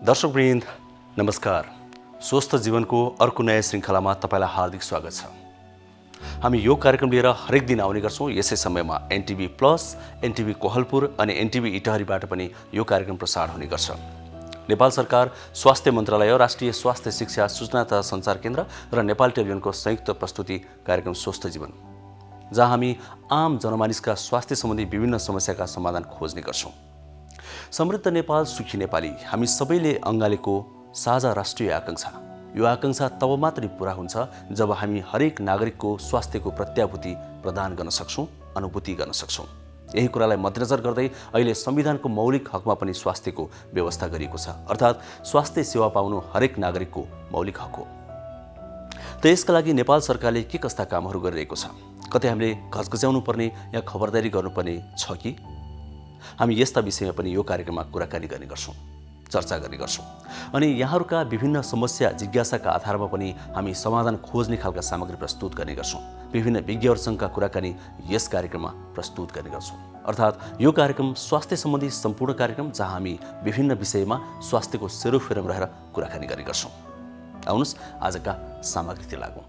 दर्शकवृन्द नमस्कार। स्वस्थ जीवनको अर्को नयाँ श्रृङ्खलामा तपाईलाई हार्दिक स्वागत छ। हामी यो कार्यक्रम लिएर हरेक दिन आउने गर्छौं। यसै समयमा एनटिभी प्लस, एनटिभी कोहलपुर अनि एनटिभी इटहरीबाट पनि यो कार्यक्रम प्रसारण हुने गर्छ। नेपाल सरकार, स्वास्थ्य मन्त्रालय, राष्ट्रिय स्वास्थ्य शिक्षा सूचना तथा सञ्चार केन्द्र र नेपाल टेलिभिजनको संयुक्त प्रस्तुति कार्यक्रम स्वस्थ जीवन, जहाँ हामी आम जनमानिसका स्वास्थ्य सम्बन्धी विभिन्न समस्याका समाधान खोज्ने गर्छौं। समृद्ध नेपाल, सुखी नेपाली हामी सबैले अँगालेको साझा राष्ट्रिय आकांक्षा। यो आकांक्षा तब मात्रै पूरा हुन्छ जब हामी हरेक नागरिकको स्वास्थ्यको प्रत्याभूति प्रदान गर्न सक्छौं, अनुभूति गर्न सक्छौं। यही कुरालाई मध्यनजर गर्दै अहिले संविधानको मौलिक हकमा पनि स्वास्थ्यको व्यवस्था गरिएको छ। अर्थात् स्वास्थ्य सेवा पाउनु हरेक नागरिकको मौलिक हक हो। त यसका लागि नेपाल सरकारले के कस्ता कामहरू गरिरहेको छ? कतै हामीले घचघच्याउनु पर्ने या खबरदारी गर्नुपर्ने छ कि? हामी यस्ता विषयमा पनि यो कार्यक्रममा कुराकानी गर्ने गर्छौं, चर्चा गर्ने गर्छौं। अनि यहाँहरूका विभिन्न समस्या जिज्ञासाका आधारमा पनि हामी समाधान खोज्ने खालका सामग्री प्रस्तुत गर्ने गर्छौं। विभिन्न विज्ञहरूसँगका कुराकानी यस कार्यक्रममा प्रस्तुत गर्ने गर्छौं। अर्थात् यो कार्यक्रम स्वास्थ्य सम्बन्धी सम्पूर्ण कार्यक्रम, जहाँ हामी विभिन्न विषयमा स्वास्थ्यको सेरोफेरोमा रहेर कुराकानी गर्ने गर्छौं। आउनुहोस् आजका सामग्रीतिर लागौं।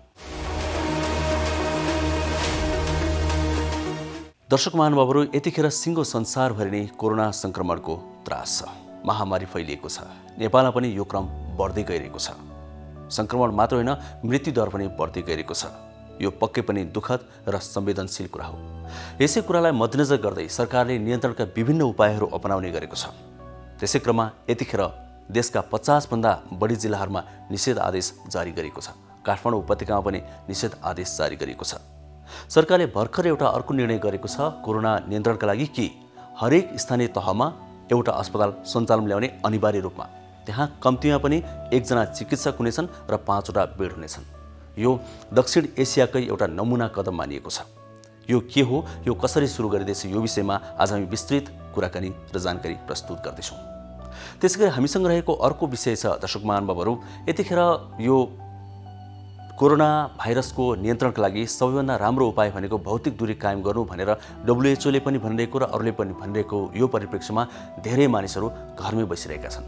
दर्शक महानुभावहरू, यतिखेर सिङ्गो संसारभरि नै कोरोना संक्रमणको त्रास छ। महामारी फैलिएको छ। नेपालमा पनि यो क्रम बढ्दै गइरहेको छ। संक्रमण मात्र होइन, मृत्युदर पनि बढ्दै गइरहेको छ। यो पक्कै पनि दुःखद र संवेदनशील कुरा हो। यसै कुरालाई मध्यनजर गर्दै सरकारले नियन्त्रणका विभिन्न उपायहरू अपनाउने गरेको छ। त्यसै क्रममा यतिखेर देशका 50 भन्दा बढी जिल्लाहरूमा निषेध आदेश जारी गरिएको छ। काठमाडौँ उपत्यकामा पनि निषेध आदेश जारी गरिएको छ। सरकारले भर्खर एउटा अर्को निर्णय गरेको छ। कोरोना नियन्त्रणका लागि कि हरेक स्थानीय तहमा एउटा अस्पताल सञ्चालन ल्याउने अनिवार्य रूपमा। त्यहाँ कम्तीमा पनि एकजना चिकित्सक हुनेछन् र 5वटा बेड हुनेछन्। यो दक्षिण एसियाकै एउटा नमुना कदम मानिएको छ। यो के हो, यो कसरी सुरु गरिँदैछ, यो विषयमा आज हामी विस्तृत कुराकानी र जानकारी प्रस्तुत गर्दैछौँ। त्यसैगरी हामीसँग रहेको अर्को विषय छ दर्शक महानुभावहरू, यतिखेर यो कोरोना भाइरसको नियन्त्रणका लागि सबैभन्दा राम्रो उपाय भनेको भौतिक दूरी कायम गर्नु भनेर WHO ले पनि भनिरहेको र अरूले पनि भनिरहेको यो परिप्रेक्ष्यमा धेरै मानिसहरू घरमै बसिरहेका छन्।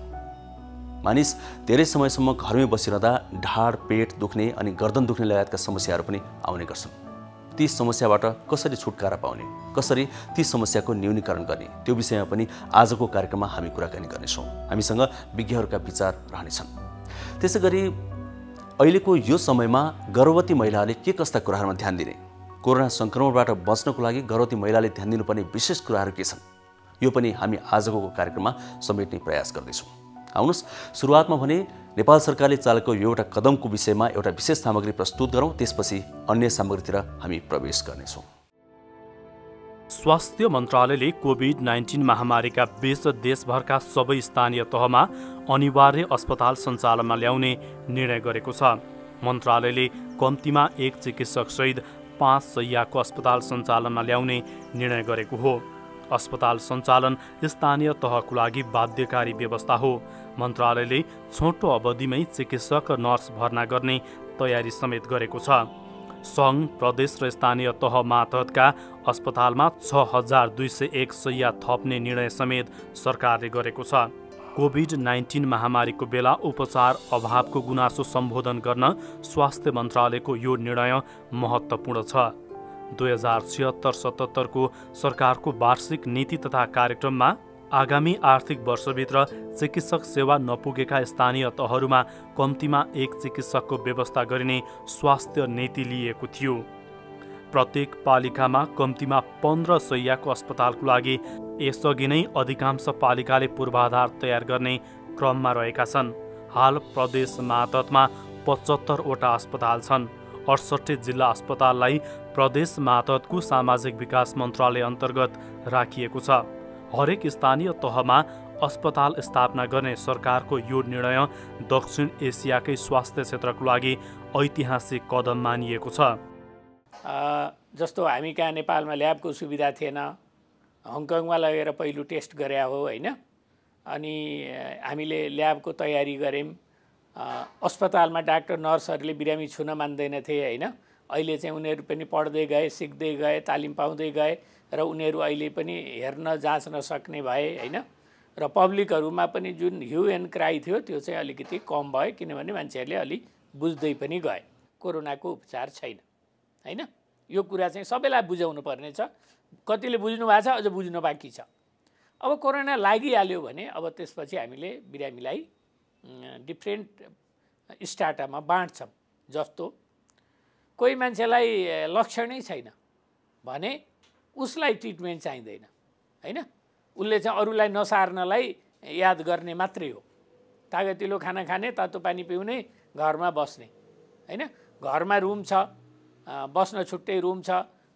मानिस धेरै समयसम्म घरमै बसिरहँदा ढाड, पेट दुख्ने अनि गर्दन दुख्ने लगायतका समस्याहरू पनि आउने गर्छन्। ती समस्याबाट कसरी छुटकारा पाउने, कसरी ती समस्याको न्यूनीकरण गर्ने, त्यो विषयमा पनि आजको कार्यक्रममा हामी कुराकानी गर्नेछौँ। हामीसँग विज्ञहरूका विचार रहनेछन्। त्यसैगरी अहिलेको यो समयमा गर्भवती महिलाहरूले के कस्ता कुराहरूमा ध्यान दिने, कोरोना संक्रमणबाट बच्नको लागि गर्भवती महिलाले ध्यान दिनुपर्ने विशेष कुराहरू के छन्, यो पनि हामी आजको कार्यक्रममा समेट्ने प्रयास गर्दैछौँ। आउनुहोस् सुरुवातमा भने नेपाल सरकारले चालेको यो एउटा कदमको विषयमा एउटा विशेष सामग्री प्रस्तुत गरौँ, त्यसपछि अन्य सामग्रीतिर हामी प्रवेश गर्नेछौँ। स्वास्थ्य मन्त्रालयले कोभिड-19 महामारीका बीच देशभरका सबै स्थानीय तहमा अनिवार्य अस्पताल सञ्चालनमा ल्याउने निर्णय गरेको छ। मन्त्रालयले कम्तीमा 1 चिकित्सकसहित 5 शय्याको अस्पताल सञ्चालनमा ल्याउने निर्णय गरेको हो। अस्पताल सञ्चालन स्थानीय तहको लागि बाध्यकारी व्यवस्था हो। मन्त्रालयले छोटो अवधिमै चिकित्सक र नर्स भर्ना गर्ने तयारी समेत गरेको छ। सङ्घ, प्रदेश र स्थानीय तह मातहतका अस्पतालमा 6201 शय्या थप्ने निर्णय समेत सरकारले गरेको छ। कोभिड-19 महामारीको बेला उपचार अभावको गुनासो सम्बोधन गर्न स्वास्थ्य मन्त्रालयको यो निर्णय महत्त्वपूर्ण छ। 2076-77 को सरकारको वार्षिक नीति तथा कार्यक्रममा आगामी आर्थिक वर्षभित्र चिकित्सक सेवा नपुगेका स्थानीय तहहरूमा कम्तीमा 1 चिकित्सकको व्यवस्था गरिने स्वास्थ्य नीति लिएको थियो। प्रत्येक पालिकामा कम्तीमा 15 शय्याको अस्पतालको लागि यसअघि नै अधिकांश पालिकाले पूर्वाधार तयार गर्ने क्रममा रहेका छन्। हाल प्रदेश मातहतमा 75वटा अस्पताल छन्। 68 जिल्ला अस्पताललाई प्रदेश मातहतको सामाजिक विकास मन्त्रालय अन्तर्गत राखिएको छ। हरेक स्थानीय तहमा अस्पताल स्थापना गर्ने सरकारको यो निर्णय दक्षिण एसियाकै स्वास्थ्य क्षेत्रको लागि ऐतिहासिक कदम मानिएको छ। जस्तो हामी कहाँ नेपालमा ल्याबको सुविधा थिएन, हङकङमा लगेर पहिलो टेस्ट गरे हो होइन, अनि हामीले ल्याबको तयारी गऱ्यौँ। अस्पतालमा डाक्टर नर्सहरूले बिरामी छुन मान्दैनथे होइन। अहिले चाहिँ उनीहरू पनि पढ्दै गए, सिक्दै गए, तालिम पाउँदै गए र उनीहरू अहिले पनि हेर्न जाँच्न सक्ने भए होइन। र पब्लिकहरूमा पनि जुन ह्यू एन्ड क्राई थियो त्यो चाहिँ अलिकति कम भयो, किनभने मान्छेहरूले अलि बुझ्दै पनि गए कोरोनाको उपचार छैन, हैन। यो कुरा चाहिँ सबैलाई बुझाउनु पर्ने छ। कतिले बुझ्नु भएको छ, अझ बुझ्नु बाँकी छ। अब कोरोना लागिहाल्यो भने अब त्यसपछि हामीले बिरामीलाई डिफ्रेन्ट स्टाटामा बाँड्छौँ। जस्तो कोही मान्छेलाई लक्षणै छैन भने उसलाई ट्रिटमेन्ट चाहिँदैन, हैन। उसले चाहिँ अरूलाई नसार्नलाई याद गर्ने मात्रै हो। तागतिलो खाना खाने, तातो पानी पिउने, घरमा बस्ने, हैन। घरमा रुम छ, बस्न छुट्टै रुम छ,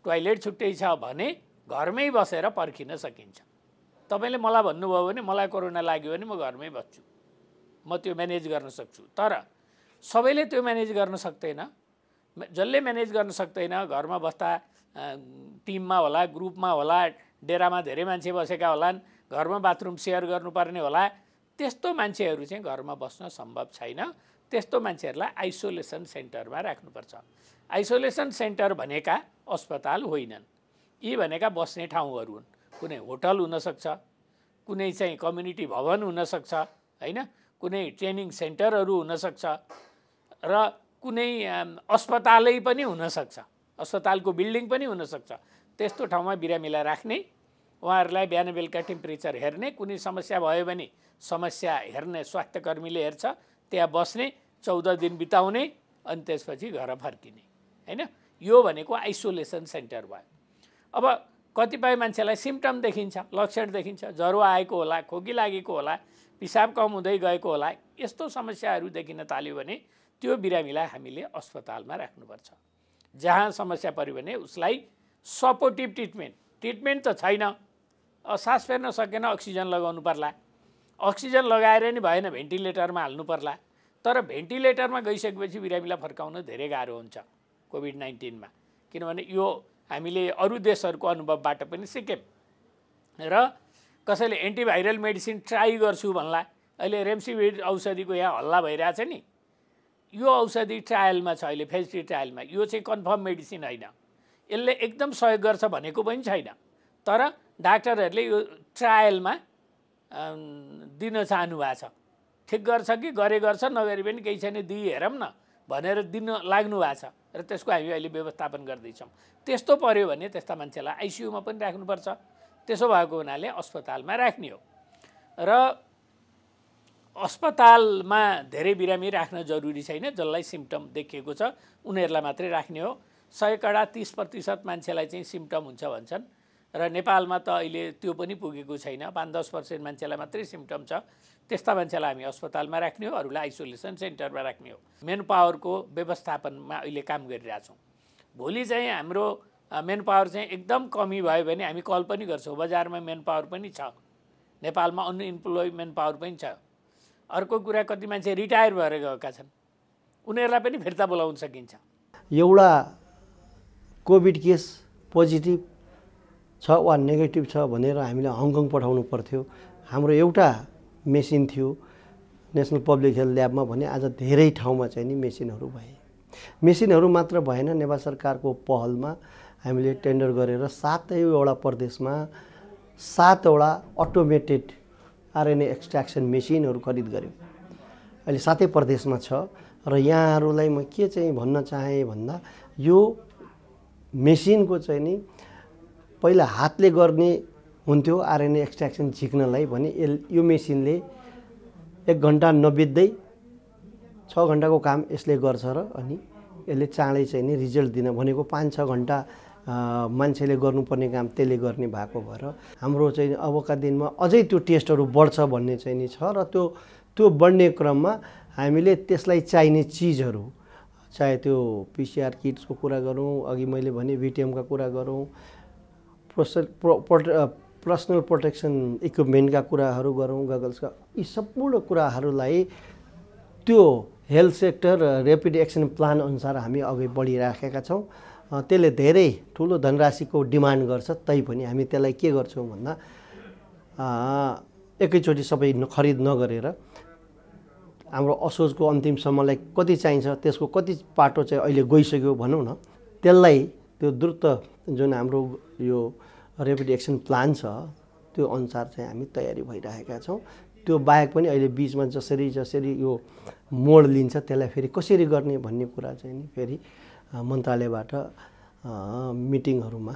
टोयलेट छुट्टै छ भने घरमै बसेर पर्खिन सकिन्छ। तपाईँले मलाई भन्नुभयो भने मलाई कोरोना लाग्यो भने म घरमै बस्छु, म त्यो म्यानेज गर्न सक्छु। तर सबैले त्यो म्यानेज गर्न सक्दैन। जसले म्यानेज गर्न सक्दैन, घरमा बस्दा टिममा होला, ग्रुपमा होला, डेरामा धेरै मान्छे बसेका होलान्, घरमा बाथरुम सेयर गर्नुपर्ने होला, त्यस्तो मान्छेहरू चाहिँ घरमा बस्न सम्भव छैन। त्यस्तो मान्छेहरूलाई आइसोलेसन सेन्टरमा राख्नुपर्छ। आइसोलेसन सेन्टर भनेका अस्पताल होइनन्, यी भनेका बस्ने ठाउँहरू हुन्। कुनै होटल हुनसक्छ, कुनै चाहिँ कम्युनिटी भवन हुनसक्छ, हैन, कुनै ट्रेनिङ सेन्टरहरू हुनसक्छ र कुनै अस्पतालै पनि हुनसक्छ, अस्पतालको बिल्डिङ पनि हुनसक्छ। त्यस्तो ठाउँमा बिरामीलाई राख्ने, उहाँहरूलाई बिहान बेलुका टेम्परेचर हेर्ने, कुनै समस्या भयो भने समस्या हेर्ने स्वास्थ्यकर्मीले हेर्छ, त्यहाँ बस्ने, 14 दिन बिताउने, अनि त्यसपछि घर फर्किने, हैन। यो भनेको आइसोलेसन सेन्टर भयो। अब कतिपय मान्छेलाई सिम्पटम देखिन्छ, लक्षण देखिन्छ, ज्वरो आएको होला, खोकी लागेको होला, पिसाब कम हुँदै गएको होला, यस्तो समस्याहरू देखिन थाल्यो भने त्यो बिरामीलाई हामीले अस्पतालमा राख्नुपर्छ। जहाँ समस्या पर्यो भने उसलाई सपोर्टिभ ट्रिटमेन्ट त छैन, सास फेर्न सकेन, अक्सिजन लगाउनु पर्ला, अक्सिजन लगाएर नि भएन भेन्टिलेटरमा हाल्नु पर्ला। तर भेन्टिलेटरमा गइसकेपछि बिरामीलाई फर्काउन धेरै गाह्रो हुन्छ कोभिड-19 मा, किनभने यो हामीले अरू देशहरूको अनुभवबाट पनि सिक्यौँ। र कसैले एन्टिभाइरल मेडिसिन ट्राई गर्छु भन्ला, अहिले रेमसिभिर औषधिको यहाँ हल्ला भइरहेछ नि, यो औषधि ट्रायलमा छ अहिले, फेज 3 ट्रायलमा। यो चाहिँ कन्फर्म मेडिसिन होइन, यसले एकदम सहयोग गर्छ भनेको पनि छैन। तर डाक्टरहरूले यो ट्रायलमा दिन चाहनु भएको छ। ठिक गर्छ कि गरे गर्छ, नगरे पनि केही छैन, दिई हेरौँ न भनेर दिन लाग्नु भएको छ र त्यसको हामी अहिले व्यवस्थापन गर्दैछौँ। त्यस्तो पर्यो भने त्यस्ता मान्छेलाई आइसियुमा पनि राख्नुपर्छ। त्यसो भएको हुनाले अस्पतालमा राख्ने हो। र अस्पतालमा धेरै बिरामी राख्न जरुरी छैन, जसलाई सिम्पटम देखिएको छ उनीहरूलाई मात्रै राख्ने हो। 100कडा 30% मान्छेलाई चाहिँ सिम्पटम हुन्छ भन्छन् र नेपालमा त अहिले त्यो पनि पुगेको छैन, 5-10% मान्छेलाई मात्रै सिम्पटम छ। त्यस्ता मान्छेलाई हामी अस्पतालमा राख्ने हो, अरूलाई आइसोलेसन सेन्टरमा राख्ने हो। मेन पावरको व्यवस्थापनमा अहिले काम गरिरहेछौँ। भोलि चाहिँ हाम्रो मेन पावर चाहिँ एकदम कमी भयो भने हामी कल पनि गर्छौँ। बजारमा मेन पावर पनि छ, नेपालमा अनइम्प्लोय मेन पावर पनि छ। अर्को कुरा, कति मान्छे रिटायर भएर गएका छन्, उनीहरूलाई पनि फिर्ता बोलाउन सकिन्छ। एउटा कोभिड केस पोजिटिभ छ वा नेगेटिभ छ भनेर हामीले हङकङ पठाउनु पर्थ्यो। हाम्रो एउटा मेसिन थियो नेसनल पब्लिक हेल्थ ल्याबमा भने आज धेरै ठाउँमा चाहिँ नि मेसिनहरू भए। मेसिनहरू मात्र भएन, नेपाल सरकारको पहलमा हामीले टेन्डर गरेर 7वटा प्रदेशमा 7वटा अटोमेटेड आरएनए एक्सट्र्याक्सन मेसिनहरू खरिद गर्यो। अहिले 7 प्रदेशमा छ। र यहाँहरूलाई म के चाहिँ भन्न चाहेँ भन्दा, यो मेसिनको चाहिँ नि पहिला हातले गर्ने हुन्थ्यो आरएनए एक्सट्र्याक्सन झिक्नलाई भने यो मेसिनले 1 घन्टा नबित्दै 6 घन्टाको काम यसले गर्छ र अनि यसले चाँडै चाहिँ नि रिजल्ट दिन भनेको 5-6 घन्टा मान्छेले गर्नुपर्ने काम त्यसले गर्ने भएको भएर हाम्रो चाहिँ अबका दिनमा अझै त्यो टेस्टहरू बढ्छ भन्ने चाहिँ नि छ। र त्यो बढ्ने क्रममा हामीले त्यसलाई चाहिने चिजहरू, चाहे त्यो पिसिआर किट्सको कुरा गरौँ, अघि मैले भने भिटिएमका कुरा गरौँ, पर्सनल प्रोटेक्सन इक्विपमेन्टका कुराहरू गरौँ, गगल्सका, यी सम्पूर्ण कुराहरूलाई त्यो health sector rapid action plan अनुसार हामी अघि बढिराखेका छौँ। त्यसले धेरै ठुलो धनराशिको डिमान्ड गर्छ, तैपनि हामी त्यसलाई के गर्छौँ भन्दा एकैचोटि सबै खरिद नगरेर हाम्रो असोजको अन्तिमसम्मलाई कति चाहिन्छ, त्यसको कति पाटो चाहिँ अहिले गइसक्यो भनौँ न, त्यसलाई त्यो द्रुत जुन हाम्रो यो ऱ्यापिड एक्सन प्लान छ त्यो अनुसार चाहिँ हामी तयारी भइरहेका छौँ। त्यो बाहेक पनि अहिले बिचमा जसरी यो मोड लिन्छ त्यसलाई फेरि कसरी गर्ने भन्ने कुरा चाहिँ नि फेरि मन्त्रालयबाट मिटिङहरूमा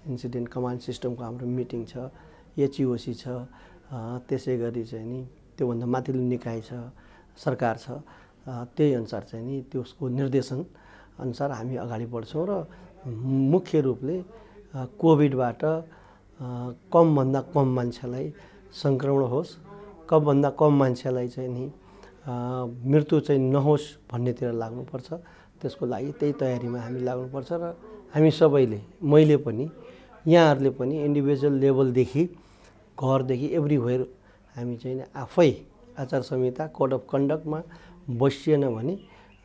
इन्सिडेन्ट कमान्ड सिस्टमको हाम्रो मिटिङ छ, एचइओसी छ, त्यसै गरी चाहिँ नि त्योभन्दा माथिल्लो निकाय छ, सरकार छ, त्यही अनुसार चाहिँ नि त्यसको निर्देशन अनुसार हामी अगाडि बढ्छौँ र मुख्य रूपले कोभिडबाट कमभन्दा कम मान्छेलाई सङ्क्रमण होस्, कमभन्दा कम मान्छेलाई चाहिँ नि मृत्यु चाहिँ नहोस् भन्नेतिर लाग्नुपर्छ। त्यसको लागि त्यही तयारीमा हामी लाग्नुपर्छ र हामी सबैले, मैले पनि, यहाँहरूले पनि इन्डिभिजुअल लेभलदेखि घरदेखि एभ्रिवेयर हामी चाहिँ आफै आचार संहिता कोड अफ कन्डक्टमा बसिएन भने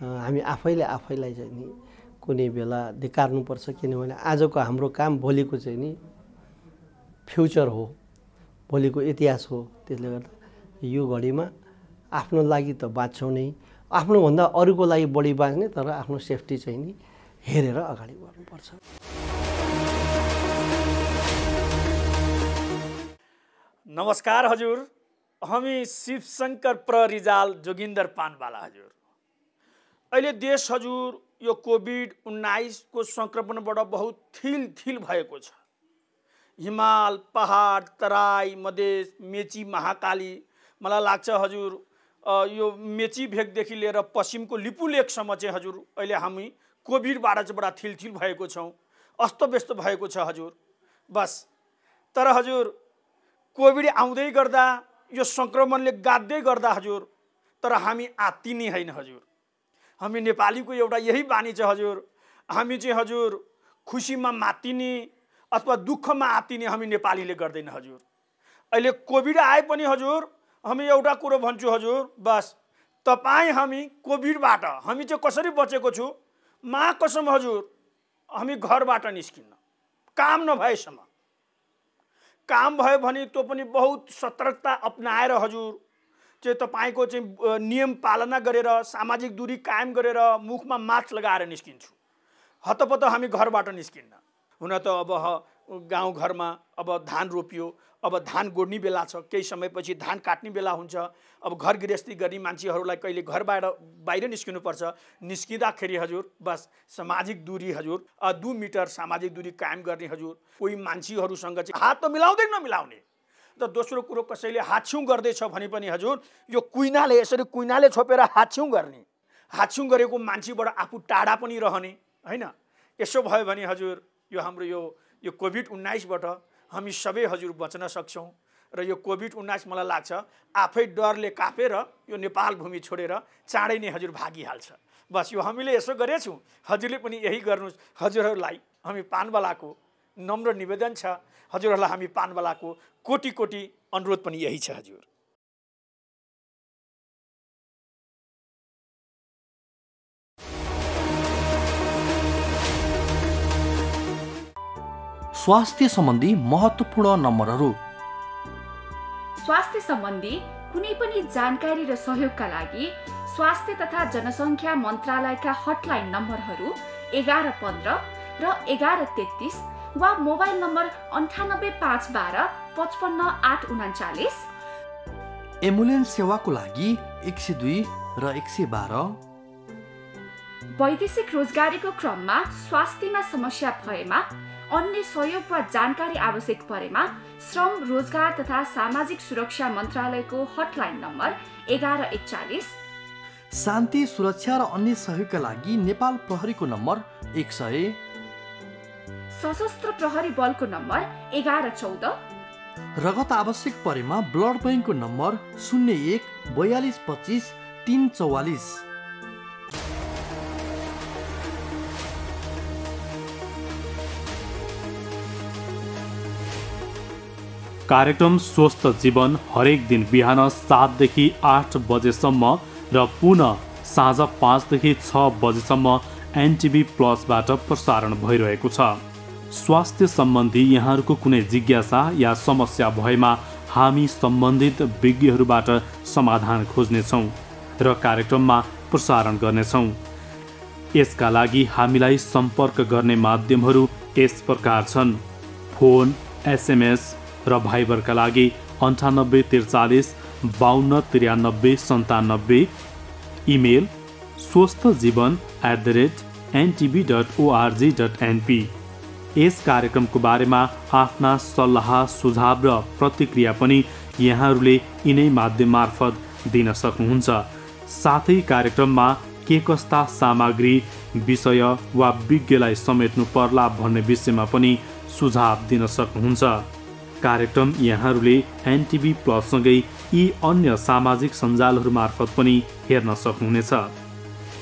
हामी आफैले आफैलाई चाहिँ नि कुनै बेला धिक्कार्नुपर्छ। किनभने आजको हाम्रो काम भोलिको चाहिँ नि फ्युचर हो, भोलिको इतिहास हो। त्यसले गर्दा यो घडीमा आफ्नो लागि त बाँच्छौँ नै, आफ्नोभन्दा अरूको लागि बढी बाँच्ने, तर आफ्नो सेफ्टी चाहिँ नि हेरेर अगाडि बढ्नुपर्छ। नमस्कार हजुर, हामी शिवशङ्कर प्ररिजाल जोगिन्दर पानवाला हजुर। अहिले देश हजुर यो कोभिड-19 को सङ्क्रमणबाट बहुत थिल भएको छ। हिमाल, पहाड, तराई, मधेस, मेची, महाकाली, मलाई लाग्छ हजुर यो मेची भेगदेखि लिएर पश्चिमको लिपुलेकसम्म चाहिँ हजुर अहिले हामी कोभिडबाट चाहिँ बडा थिल भएको छौँ, अस्तव्यस्त भएको छ हजुर। बस तर हजुर कोभिड आउँदै गर्दा यो सङ्क्रमणले गाड्दै गर्दा हजुर, तर हामी आत्तिने होइन हजुर। हामी नेपालीको एउटा यही बानी छ हजुर, हामी चाहिँ हजुर खुसीमा मात्तिने अथवा दुःखमा आत्तिने हामी नेपालीले गर्दैन हजुर। अहिले कोभिड आए पनि हजुर हामी एउटा कुरो भन्छु हजुर, बस तपाईँ हामी कोभिडबाट हामी चाहिँ कसरी बचेको छु, मा कसम हजुर हामी घरबाट निस्किन्न काम नभएसम्म। काम भयो भने त्यो पनि बहुत सतर्कता अपनाएर हजुर चाहिँ तपाईँको चाहिँ नियम पालना गरेर सामाजिक दूरी कायम गरेर मुखमा मास्क लगाएर निस्किन्छु। हतपत हामी घरबाट निस्किन्न। हुन त अब गाउँघरमा अब धान रोपियो, अब धान गोड्ने बेला छ, केही समयपछि धान काट्ने बेला हुन्छ। अब घर गृहस्थी गर्ने मान्छेहरूलाई कहिले घरबाट बाहिर निस्किनुपर्छ। निस्किँदाखेरि हजुर बस सामाजिक दूरी हजुर 2 मिटर सामाजिक दूरी कायम गर्ने हजुर। कोही मान्छेहरूसँग चाहिँ हात त मिलाउँदै नमिलाउने। र दोस्रो कुरो कसैले हातछिउँ गर्दैछ भने पनि हजुर यो कुइनाले यसरी कुइनाले छोपेर हातछिउँ गर्ने, हातछिउँ गरेको मान्छेबाट आफू टाढा पनि रहने हैन। यसो भयो भने हजुर यो हाम्रो यो कोभिड-19बाट हामी सबै हजुर बच्न सक्छौँ। र यो कोभिड-19 मलाई लाग्छ आफै डरले कापेर यो नेपाल भूमि छोडेर चाँडै नै हजुर भागिहाल्छ। बस यो हामीले यसो गरेछौँ, हजुरले पनि यही गर्नुहोस्। हजुरहरूलाई हामी पानवालाको नम्र निवेदन छ, हजुरहरूलाई हामी पानवालाको कोटी कोटी अनुरोध पनि यही छ हजुर। स्वास्थ्य सम्बन्धी महत्त्वपूर्ण नम्बरहरू। स्वास्थ्य सम्बन्धी कुनै पनि जानकारी र सहयोगका लागि स्वास्थ्य तथा जनसङ्ख्या मन्त्रालयका हटलाइन नम्बरहरू 1115 र 1133 वा मोबाइल नम्बर 98512 55839। एम्बुलेन्स सेवाको लागि 102 र 112। वैदेशिक रोजगारीको क्रममा स्वास्थ्यमा समस्या भएमा, अन्य सहयोग वा जानकारी आवश्यक परेमा श्रम, रोजगार तथा सामाजिक सुरक्षा मन्त्रालयको हटलाइन नम्बर 1141। शान्ति, सुरक्षा र अन्य सहयोगका लागि नेपाल प्रहरीको नम्बर 100। सशस्त्र प्रहरी बलको नम्बर 1114। रगत आवश्यक परेमा ब्लड बैंकको नम्बर 01 42 25 344। कार्यक्रम स्वस्थ जीवन हरेक दिन बिहान 7 देखि 8 बजेसम्म र पुनः साँझ 5 देखि 6 बजेसम्म एनटिभी प्लसबाट प्रसारण भइरहेको छ। स्वास्थ्य सम्बन्धी यहाँहरूको कुनै जिज्ञासा या समस्या भएमा हामी सम्बन्धित विज्ञहरूबाट समाधान खोज्नेछौँ र कार्यक्रममा प्रसारण गर्नेछौँ। यसका लागि हामीलाई सम्पर्क गर्ने माध्यमहरू यस प्रकार छन्: फोन, SMS, र भाइबरका लागि 9843 52 93 97, इमेल swasthjivan@ntb.org.np। यस कार्यक्रमको बारेमा आफ्ना सल्लाह सुझाव र प्रतिक्रिया पनि यहाँहरूले यिनै माध्यम मार्फत दिन सक्नुहुन्छ। साथै कार्यक्रममा के कस्ता सामग्री, विषय वा विज्ञलाई समेट्नु पर्ला भन्ने विषयमा पनि सुझाव दिन सक्नुहुन्छ। कार्यक्रम यहाँहरूले एनटिभी प्लससँगै यी अन्य सामाजिक सञ्जालहरू मार्फत पनि हेर्न सक्नुहुनेछ।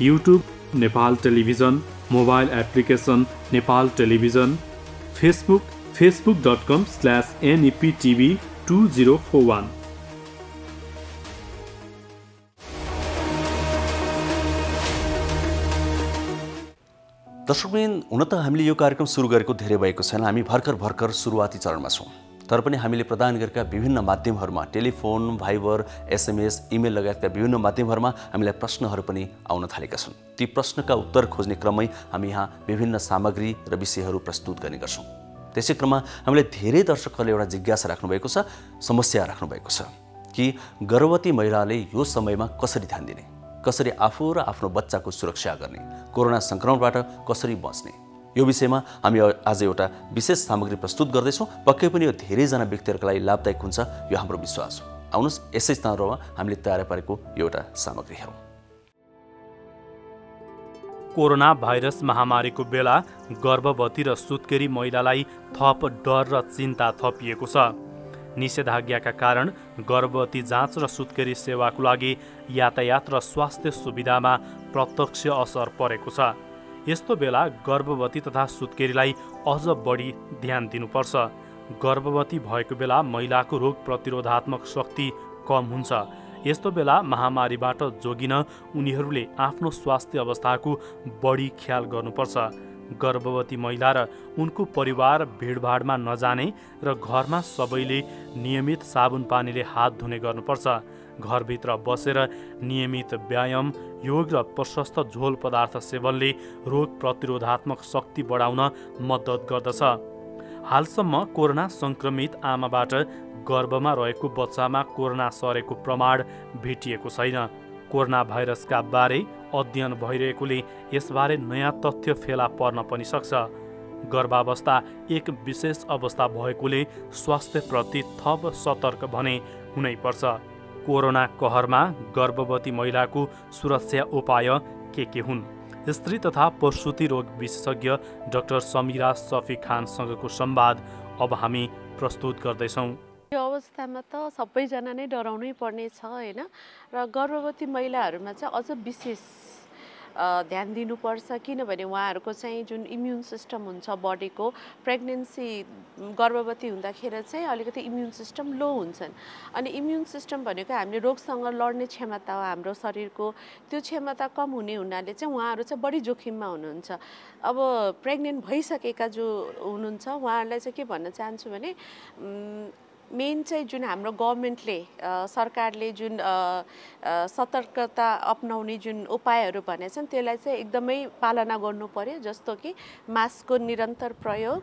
YouTube Nepal television, mobile application Nepal television, Facebook facebook.com/neptv2041। दर्शकवृन्द, हुन त हामीले यो कार्यक्रम सुरु गरेको धेरै भएको छैन। हामी भर्खर सुरुवाती चरणमा छौँ। तर पनि हामीले प्रदान गरेका विभिन्न माध्यमहरूमा टेलिफोन, भाइबर, एसएमएस, इमेल लगायतका विभिन्न माध्यमहरूमा हामीलाई प्रश्नहरू पनि आउन थालेका छन्। ती प्रश्नका उत्तर खोज्ने क्रममै हामी यहाँ विभिन्न सामग्री र विषयहरू प्रस्तुत गर्ने गर्छौँ। त्यसै क्रममा हामीले धेरै दर्शकहरूले एउटा जिज्ञासा राख्नुभएको छ, समस्या राख्नुभएको छ कि गर्भवती महिलाले यो समयमा कसरी ध्यान दिने, कसरी आफू र आफ्नो बच्चाको सुरक्षा गर्ने, कोरोना सङ्क्रमणबाट कसरी बच्ने। यो विषयमा हामी आज एउटा विशेष सामग्री प्रस्तुत गर्दैछौँ। पक्कै पनि यो धेरैजना व्यक्तिहरूका लागि लाभदायक हुन्छ, यो हाम्रो विश्वास हो। आउनुहोस् यसै स्थानमा हामीले तयार पारेको एउटा सामग्री हेरौँ। कोरोना भाइरस महामारीको बेला गर्भवती र सुत्केरी महिलालाई थप डर र चिन्ता थपिएको छ। निषेधाज्ञाका कारण गर्भवती जाँच र सुत्केरी सेवाको लागि यातायात र स्वास्थ्य सुविधामा प्रत्यक्ष असर परेको छ। यस्तो बेला गर्भवती तथा सुत्केरीलाई अझ बढी ध्यान दिनुपर्छ। गर्भवती भएको बेला महिलाको रोग प्रतिरोधात्मक शक्ति कम हुन्छ। यस्तो बेला महामारीबाट जोगिन उनीहरूले आफ्नो स्वास्थ्य अवस्थाको बढी ख्याल गर्नुपर्छ। गर्भवती महिला र उनको परिवार भिडभाडमा नजाने र घरमा सबैले नियमित साबुन पानीले हात धुने गर्नुपर्छ। घरभित्र बसेर नियमित व्यायाम, योग र प्रशस्त झोल पदार्थ सेवनले रोग प्रतिरोधात्मक शक्ति बढाउन मद्दत गर्दछ। हालसम्म कोरोना सङ्क्रमित आमाबाट गर्भमा रहेको बच्चामा कोरोना सरेको प्रमाण भेटिएको छैन। कोरोना भाइरसका बारे अध्ययन भइरहेकोले यसबारे नयाँ तथ्य फेला पर्न पनि सक्छ। गर्भावस्था एक विशेष अवस्था भएकोले स्वास्थ्यप्रति थप सतर्क भने हुनैपर्छ। कोरोना कहरमा गर्भवती महिलाको सुरक्षा उपाय के हुन्? स्त्री तथा प्रसुति रोग विशेषज्ञ डाक्टर समिरा सफी खानसँगको संवाद अब हामी प्रस्तुत गर्दैछौँ। यो अवस्थामा त सबैजना नै डराउनै पर्ने छ हैन, र गर्भवती महिलाहरूमा चाहिँ अझ विशेष ध्यान दिनुपर्छ। किनभने उहाँहरूको चाहिँ जुन इम्युन सिस्टम हुन्छ बडीको, प्रेग्नेन्सी गर्भवती हुँदाखेरि चाहिँ अलिकति इम्युन सिस्टम लो हुन्छन्। अनि इम्युन सिस्टम भनेको हामीले रोगसँग लड्ने क्षमता हो हाम्रो शरीरको, त्यो क्षमता कम हुने हुनाले चाहिँ उहाँहरू चाहिँ बढी जोखिममा हुनुहुन्छ। अब प्रेग्नेन्ट भइसकेका जो हुनुहुन्छ उहाँहरूलाई चाहिँ के भन्न चाहन्छु भने मेन चाहिँ जुन हाम्रो गभर्मेन्टले सरकारले जुन सतर्कता अपनाउने जुन उपायहरू भनेका छन् त्यसलाई चाहिँ एकदमै पालना गर्नु पर्यो। जस्तो कि मास्कको निरन्तर प्रयोग,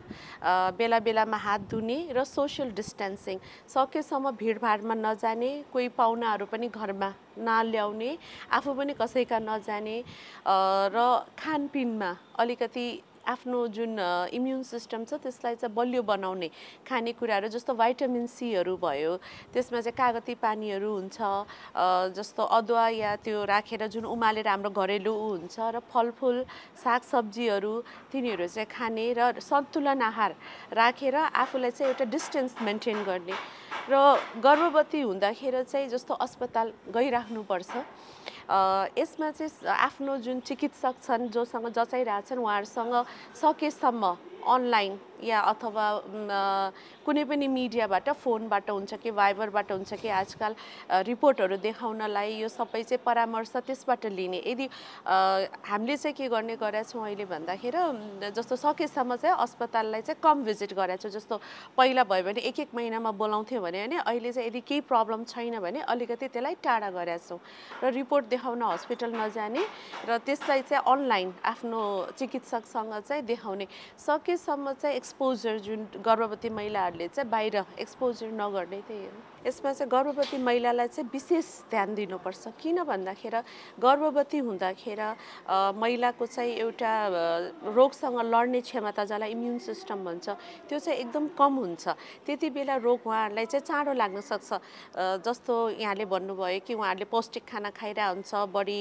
बेला बेलामा हात धुने र सोसियल डिस्टेन्सिङ, सकेसम्म भिडभाडमा नजाने, कोही पाहुनाहरू पनि घरमा नल्याउने, आफू पनि कसैका नजाने, र खानपिनमा अलिकति आफ्नो जुन इम्युन सिस्टम छ त्यसलाई चाहिँ बलियो बनाउने खानेकुराहरू जस्तो भाइटामिन सीहरू भयो, त्यसमा चाहिँ कागती पानीहरू हुन्छ, जस्तो अदुवा या त्यो राखेर जुन उमालेर हाम्रो घरेलु हुन्छ, र फलफुल सागसब्जीहरू तिनीहरू चाहिँ खाने र सन्तुलन आहार राखेर आफूलाई चाहिँ एउटा डिस्टेन्स मेन्टेन गर्ने। र गर्भवती हुँदाखेरि चाहिँ जस्तो अस्पताल गइराख्नुपर्छ। यसमा चाहिँ आफ्नो जुन चिकित्सक छन् जोसँग जचाइरहेछन् उहाँहरूसँग सकेसम्म अनलाइन या अथवा कुनै पनि मिडियाबाट, फोनबाट हुन्छ कि भाइबरबाट हुन्छ कि आजकल रिपोर्टहरू देखाउनलाई यो सबै चाहिँ परामर्श त्यसबाट लिने। यदि हामीले चाहिँ के गर्ने गरेका छौँ अहिले भन्दाखेरि जस्तो सकेसम्म चाहिँ अस्पताललाई चाहिँ कम भिजिट गरेका छौँ। जस्तो पहिला भयो भने एक महिनामा बोलाउँथ्यो भने अहिले चाहिँ यदि केही प्रब्लम छैन भने अलिकति त्यसलाई टाढा गरेका छौँ र रिपोर्ट देखाउन हस्पिटल नजाने र त्यसलाई चाहिँ अनलाइन आफ्नो चिकित्सकसँग चाहिँ देखाउने। सकेसम्म चाहिँ एक्सपोजर जुन गर्भवती महिलाहरूले चाहिँ बाहिर एक्सपोजर नगर्ने त्यही हो। यसमा चाहिँ गर्भवती महिलालाई चाहिँ विशेष ध्यान दिनुपर्छ। किन भन्दाखेरि गर्भवती हुँदाखेरि महिलाको चाहिँ एउटा रोगसँग लड्ने क्षमता जसलाई इम्युन सिस्टम भन्छ त्यो चाहिँ एकदम कम हुन्छ। त्यति बेला रोग उहाँहरूलाई चाहिँ चाँडो लाग्न सक्छ। जस्तो यहाँले भन्नुभयो कि उहाँहरूले पौष्टिक खाना खाइरहेको हुन्छ, बढी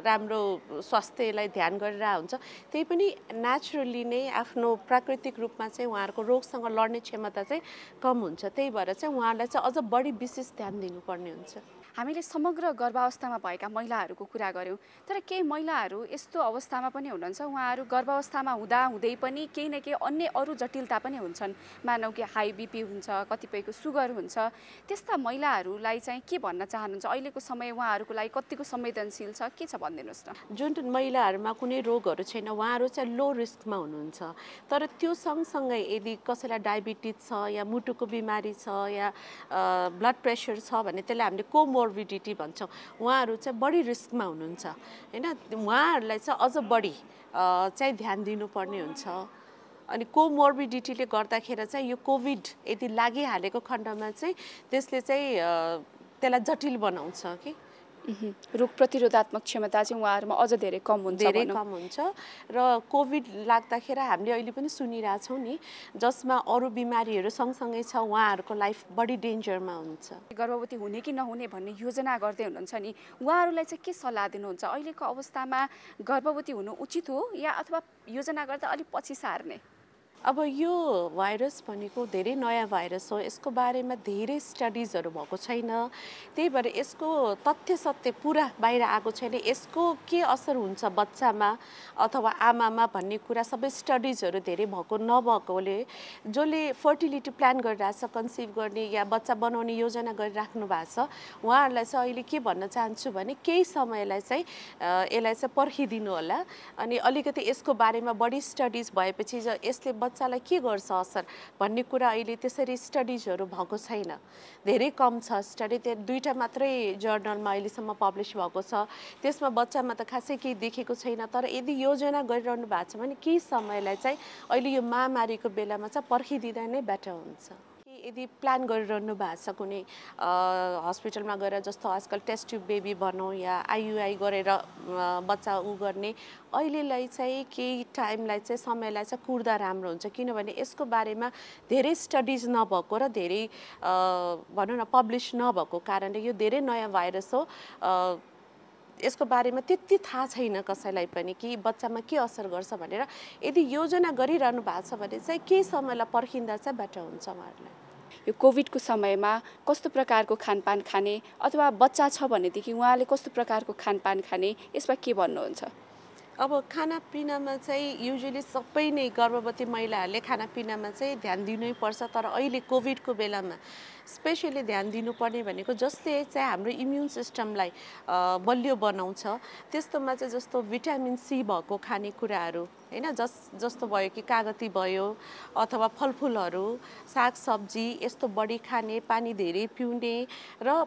राम्रो स्वास्थ्यलाई ध्यान गरिरहेको हुन्छ, त्यही पनि नेचुरली नै आफ्नो प्राकृतिक रूपमा चाहिँ उहाँहरूको रोगसँग लड्ने क्षमता चाहिँ कम हुन्छ। त्यही भएर चाहिँ उहाँहरूलाई चाहिँ अझ बढी विशेष ध्यान दिनुपर्ने हुन्छ। हामीले समग्र गर्भावस्थामा भएका महिलाहरूको कुरा गऱ्यौँ, तर केही महिलाहरू यस्तो अवस्थामा पनि हुनुहुन्छ उहाँहरू गर्भावस्थामा हुँदै पनि केही न केही अन्य अरू जटिलता पनि हुन्छन्। मानौ कि हाई बिपी हुन्छ, कतिपयको सुगर हुन्छ। त्यस्ता महिलाहरूलाई चाहिँ के भन्न चाहनुहुन्छ? अहिलेको समय उहाँहरूको लागि कतिको संवेदनशील छ, के छ भनिदिनुहोस् न। जुन महिलाहरूमा कुनै रोगहरू छैन उहाँहरू चाहिँ लो रिस्कमा हुनुहुन्छ। तर त्यो सँगसँगै यदि कसैलाई डायबिटिज छ या मुटुको बिमारी छ या ब्लड प्रेसर छ भने त्यसलाई हामीले कोमोर्बिडिटी भन्छौँ। उहाँहरू चाहिँ बढी रिस्कमा हुनुहुन्छ हैन। उहाँहरूलाई चाहिँ अझ बढी चाहिँ ध्यान दिनुपर्ने हुन्छ। अनि कोमोर्बिडिटीले गर्दाखेरि चाहिँ यो कोभिड यदि लागिहालेको खण्डमा चाहिँ त्यसले चाहिँ त्यसलाई जटिल बनाउँछ कि रोग प्रतिरोधात्मक क्षमता चाहिँ उहाँहरूमा अझ धेरै कम हुन्छ र कोभिड लाग्दाखेरि हामीले अहिले पनि सुनिरहेछौँ नि, जसमा अरू बिमारीहरू सँगसँगै छ उहाँहरूको लाइफ बढी डेन्जरमा हुन्छ। गर्भवती हुने कि नहुने भन्ने योजना गर्दै हुनुहुन्छ नि, उहाँहरूलाई चाहिँ के सल्लाह दिनुहुन्छ? अहिलेको अवस्थामा गर्भवती हुनु उचित हो या अथवा योजना गर्दा अलिक पछि सार्ने? अब यो भाइरस भनेको धेरै नयाँ भाइरस हो। यसको बारेमा धेरै स्टडिजहरू भएको छैन। त्यही भएर यसको तथ्य सत्य पुरा बाहिर आएको छैन। यसको के असर हुन्छ बच्चामा अथवा आमामा भन्ने कुरा सबै स्टडिजहरू धेरै भएको नभएकोले जसले फर्टिलिटी प्लान गरिरहेछ, कन्सिभ गर्ने या बच्चा बनाउने योजना गरिराख्नु भएको छ उहाँहरूलाई चाहिँ अहिले के भन्न चाहन्छु भने केही समयलाई चाहिँ यसलाई चाहिँ पर्खिदिनु होला। अनि अलिकति यसको बारेमा बढी स्टडिज भएपछि यसले बच्चालाई के गर्छ असर भन्ने कुरा अहिले त्यसरी स्टडिजहरू भएको छैन। धेरै कम छ स्टडी। त्यो 2टा मात्रै जर्नलमा अहिलेसम्म पब्लिस भएको छ। त्यसमा बच्चामा त खासै केही देखेको छैन। तर यदि योजना गरिरहनु भएको छ भने केही समयलाई चाहिँ अहिले यो महामारीको बेलामा चाहिँ पर्खिदिँदा नै बेटर हुन्छ। यदि प्लान गरिरहनु भएको छ कुनै हस्पिटलमा गएर जस्तो आजकल टेस्ट ट्युब बेबी भनौँ या आइयुआई गरेर बच्चा गर्ने अहिलेलाई चाहिँ केही टाइमलाई चाहिँ समयलाई चाहिँ कुर्दा राम्रो हुन्छ। किनभने यसको बारेमा धेरै स्टडिज नभएको र धेरै भनौँ न पब्लिस नभएको कारणले यो धेरै नयाँ भाइरस हो। यसको बारेमा त्यति थाहा छैन कसैलाई पनि कि बच्चामा के असर गर्छ भनेर। यदि योजना गरिरहनु भएको छ भने चाहिँ केही समयलाई पर्खिँदा चाहिँ बेटर हुन्छ उहाँहरूलाई। यो कोभिडको समयमा कस्तो प्रकारको खानपान खाने अथवा बच्चा छ भनेदेखि उहाँले कस्तो प्रकारको खानपान खाने, यसमा के भन्नुहुन्छ? अब खानापिनामा चाहिँ युजुअली सबै नै गर्भवती महिलाहरूले खानापिनामा चाहिँ ध्यान दिनै पर्छ। तर अहिले कोभिडको बेलामा स्पेसली ध्यान दिनुपर्ने भनेको जस्तै चाहिँ हाम्रो इम्युन सिस्टमलाई बलियो बनाउँछ त्यस्तोमा चाहिँ जस्तो भिटामिन सी भएको खानेकुराहरू हैन, जस्तो भयो कि कागती भयो अथवा फलफुलहरू, सागसब्जी यस्तो बढी खाने, पानी धेरै पिउने र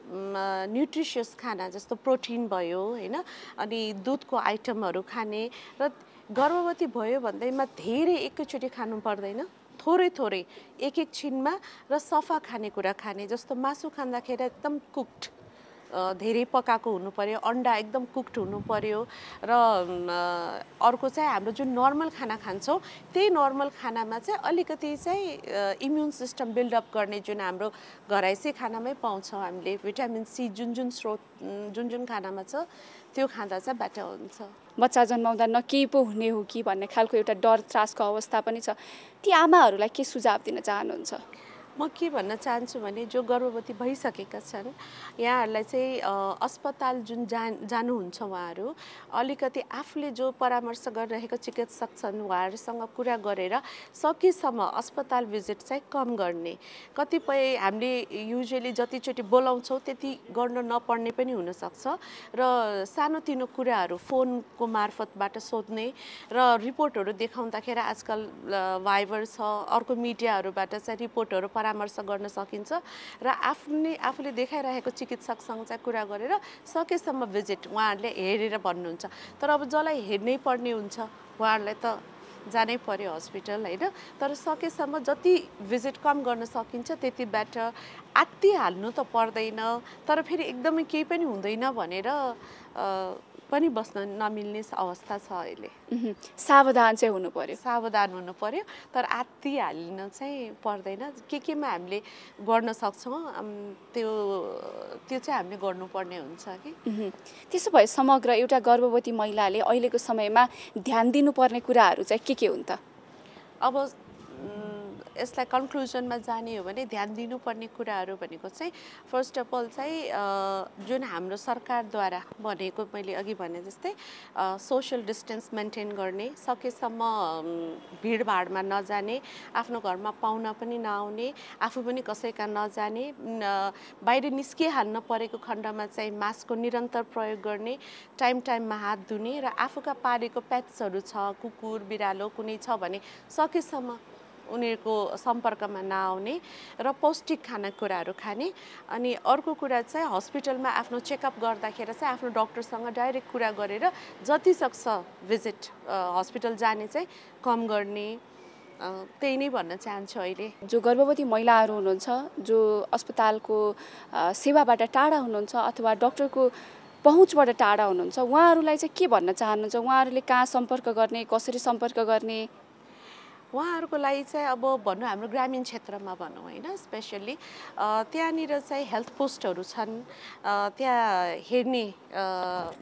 न्युट्रिसियस खाना जस्तो प्रोटिन भयो हैन, अनि दुधको आइटमहरू खाने र गर्भवती भयो भन्दैमा धेरै एकैचोटि खानु पर्दैन। थोरै थोरै एक छिनमा र सफा खानेकुरा खाने। जस्तो मासु खाँदाखेरि एकदम कुक्ड धेरै पकाएको हुनु पर्यो, अन्डा एकदम कुक्ड हुनु पर्यो र अर्को चाहिँ हाम्रो जुन नर्मल खाना खान्छौँ त्यही नर्मल खानामा चाहिँ अलिकति चाहिँ इम्युन सिस्टम बिल्डअप गर्ने जुन हाम्रो घराइसी खानामै पाउँछौँ हामीले भिटामिन सी जुन स्रोत जुन खानामा छ त्यो खाँदा चाहिँ बेटर हुन्छ। बच्चा जन्माउँदा न केही पो हुने हो कि भन्ने खालको एउटा डर त्रासको अवस्था पनि छ। ती आमाहरूलाई के सुझाव दिन चाहनुहुन्छ? म के भन्न चाहन्छु भने जो गर्भवती भइसकेका छन् यहाँहरूलाई चाहिँ अस्पताल जुन जानुहुन्छ उहाँहरू अलिकति आफूले जो परामर्श गरिरहेको चिकित्सक छन् उहाँहरूसँग कुरा गरेर सकेसम्म अस्पताल भिजिट चाहिँ कम गर्ने। कतिपय हामीले युजुअली जतिचोटि बोलाउँछौँ त्यति गर्न नपर्ने पनि हुनसक्छ र सानोतिनो कुराहरू फोनको मार्फतबाट सोध्ने र रिपोर्टहरू देखाउँदाखेरि आजकल भाइबर छ, अर्को मिडियाहरूबाट चाहिँ रिपोर्टहरू परामर्श गर्न सकिन्छ र आफूले देखाइरहेको चिकित्सकसँग चाहिँ कुरा गरेर सकेसम्म भिजिट उहाँहरूले हेरेर भन्नुहुन्छ। तर अब जसलाई हेर्नै पर्ने हुन्छ उहाँहरूलाई त जानै पर्यो हस्पिटल होइन। तर सकेसम्म जति भिजिट कम गर्न सकिन्छ त्यति बेटर। आत्तिहाल्नु त पर्दैन, तर फेरि एकदमै केही पनि हुँदैन भनेर पनि बस्न नमिल्ने अवस्था छ अहिले। सावधान चाहिँ हुनु पर्यो। सावधान हुनु पर्यो, तर आत्तिहाल्न चाहिँ पर्दैन। केमा हामीले गर्न सक्छौँ त्यो चाहिँ हामीले गर्नुपर्ने हुन्छ कि। त्यसो भए समग्र एउटा गर्भवती महिलाले अहिलेको समयमा ध्यान दिनुपर्ने कुराहरू चाहिँ के हुन् त? अब यसलाई कन्क्लुजनमा जाने हो भने ध्यान दिनुपर्ने कुराहरू भनेको चाहिँ फर्स्ट अफ अल चाहिँ जुन हाम्रो सरकारद्वारा भनेको मैले अघि भने जस्तै सोशल डिस्टेन्स मेन्टेन गर्ने, सकेसम्म भिडभाडमा नजाने, आफ्नो घरमा पाहुना पनि नआउने, आफू पनि कसैका नजाने, बाहिर निस्किहाल्न परेको खण्डमा चाहिँ मास्कको निरन्तर प्रयोग गर्ने, टाइममा हात धुने र आफूका पालेको पेट्सहरू छ, कुकुर बिरालो कुनै छ भने सकेसम्म उनीहरूको सम्पर्कमा नआउने र पौष्टिक खानेकुराहरू खाने। अनि अर्को कुरा चाहिँ हस्पिटलमा आफ्नो चेकअप गर्दाखेरि चाहिँ आफ्नो डक्टरसँग डाइरेक्ट कुरा गरेर जति सक्छ भिजिट हस्पिटल जाने चाहिँ कम गर्ने, त्यही नै भन्न चाहन्छु। अहिले जो गर्भवती महिलाहरू हुनुहुन्छ, जो अस्पतालको सेवाबाट टाढा हुनुहुन्छ अथवा डक्टरको पहुँचबाट टाढा हुनुहुन्छ, उहाँहरूलाई चाहिँ के भन्न चाहनुहुन्छ? उहाँहरूले कहाँ सम्पर्क गर्ने, कसरी सम्पर्क गर्ने? उहाँहरूको लागि चाहिँ अब भनौँ हाम्रो ग्रामीण क्षेत्रमा भनौँ होइन, स्पेसल्ली त्यहाँनिर चाहिँ हेल्थ पोस्टहरू छन्, त्यहाँ हेर्ने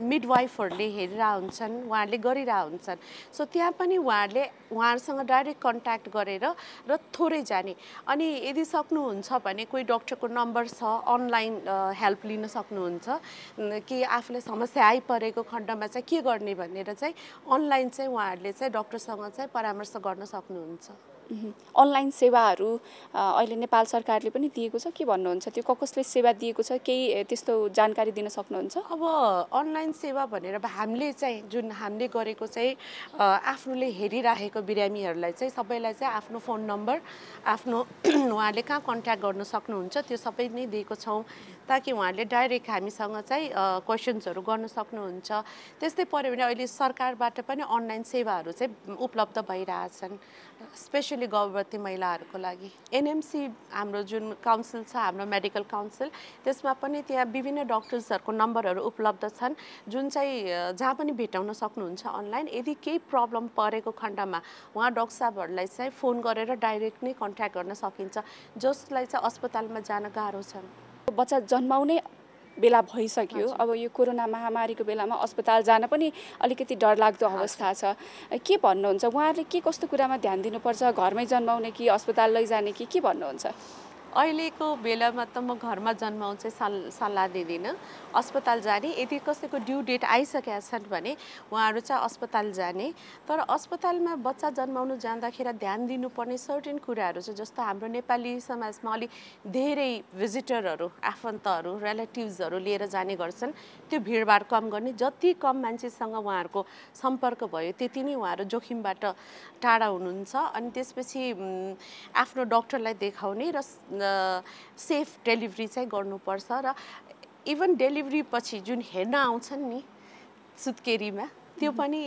मिडवाइफहरूले हेरेर हुन्छन्, उहाँहरूले गरिरहेको हुन्छन्। सो त्यहाँ पनि उहाँहरूसँग डाइरेक्ट कन्ट्याक्ट गरेर र थोरै जाने। अनि यदि सक्नुहुन्छ भने कोही डक्टरको नम्बर छ, अनलाइन हेल्प लिन सक्नुहुन्छ कि आफूलाई समस्या आइपरेको खण्डमा चाहिँ के गर्ने भनेर चाहिँ अनलाइन चाहिँ उहाँहरूले चाहिँ डक्टरसँग चाहिँ परामर्श गर्न सक्नुहुन्छ। अनलाइन सेवाहरू अहिले नेपाल सरकारले पनि दिएको छ, के भन्नुहुन्छ? त्यो कसले सेवा दिएको छ, केही त्यस्तो जानकारी दिन सक्नुहुन्छ? अब अनलाइन सेवा भनेर अब हामीले चाहिँ जुन हामीले गरेको चाहिँ आफ्नोले हेरिराखेको बिरामीहरूलाई चाहिँ सबैलाई चाहिँ आफ्नो फोन नम्बर, आफ्नो उहाँहरूले कहाँ कन्ट्याक्ट गर्न सक्नुहुन्छ त्यो सबै नै दिएको छौँ, ताकि उहाँहरूले डाइरेक्ट हामीसँग चाहिँ क्वेसन्सहरू गर्न सक्नुहुन्छ। त्यस्तै पऱ्यो भने अहिले सरकारबाट पनि अनलाइन सेवाहरू चाहिँ उपलब्ध भइरहेछन्, स्पेसली गर्भवती महिलाहरूको लागि। एनएमसी हाम्रो जुन काउन्सिल छ, हाम्रो मेडिकल काउन्सिल, त्यसमा पनि त्यहाँ विभिन्न डक्टर्सहरूको नम्बरहरू उपलब्ध छन्, जुन चाहिँ जहाँ पनि भेटाउन सक्नुहुन्छ अनलाइन। यदि केही प्रब्लम परेको खण्डमा उहाँ डक्टर साहबहरूलाई चाहिँ फोन गरेर डाइरेक्ट नै कन्ट्याक्ट गर्न सकिन्छ, जसलाई चाहिँ अस्पतालमा जान गाह्रो छ। बच्चा जन्माउने बेला भइसक्यो, अब यो कोरोना महामारीको बेलामा अस्पताल जान पनि अलिकति डरलाग्दो अवस्था छ, के भन्नुहुन्छ? उहाँहरूले के कस्तो कुरामा ध्यान दिनुपर्छ? घरमै जन्माउने कि अस्पताल लैजाने कि के भन्नुहुन्छ? अहिलेको बेलामा त म घरमा जन्माउन चाहिँ सल्लाह दिँदिनँ, अस्पताल जाने। यदि कसैको ड्यु डेट आइसकेका छन् भने उहाँहरू चाहिँ अस्पताल जाने। तर अस्पतालमा बच्चा जन्माउनु जाँदाखेरि ध्यान दिनुपर्ने सर्टेन कुराहरू छ, जस्तो हाम्रो नेपाली समाजमा अलि धेरै भिजिटरहरू, आफन्तहरू, रिलेटिभ्सहरू लिएर जाने गर्छन्। त्यो भिडभाड कम गर्ने, जति कम मान्छेसँग उहाँहरूको सम्पर्क भयो त्यति नै उहाँहरू जोखिमबाट टाढा हुनुहुन्छ। अनि त्यसपछि आफ्नो डक्टरलाई देखाउने र सेफ डेलिभरी चाहिँ गर्नुपर्छ। र इभन डेलिभरी पछि जुन हेर्न आउँछन् नि सुत्केरीमा, त्यो पनि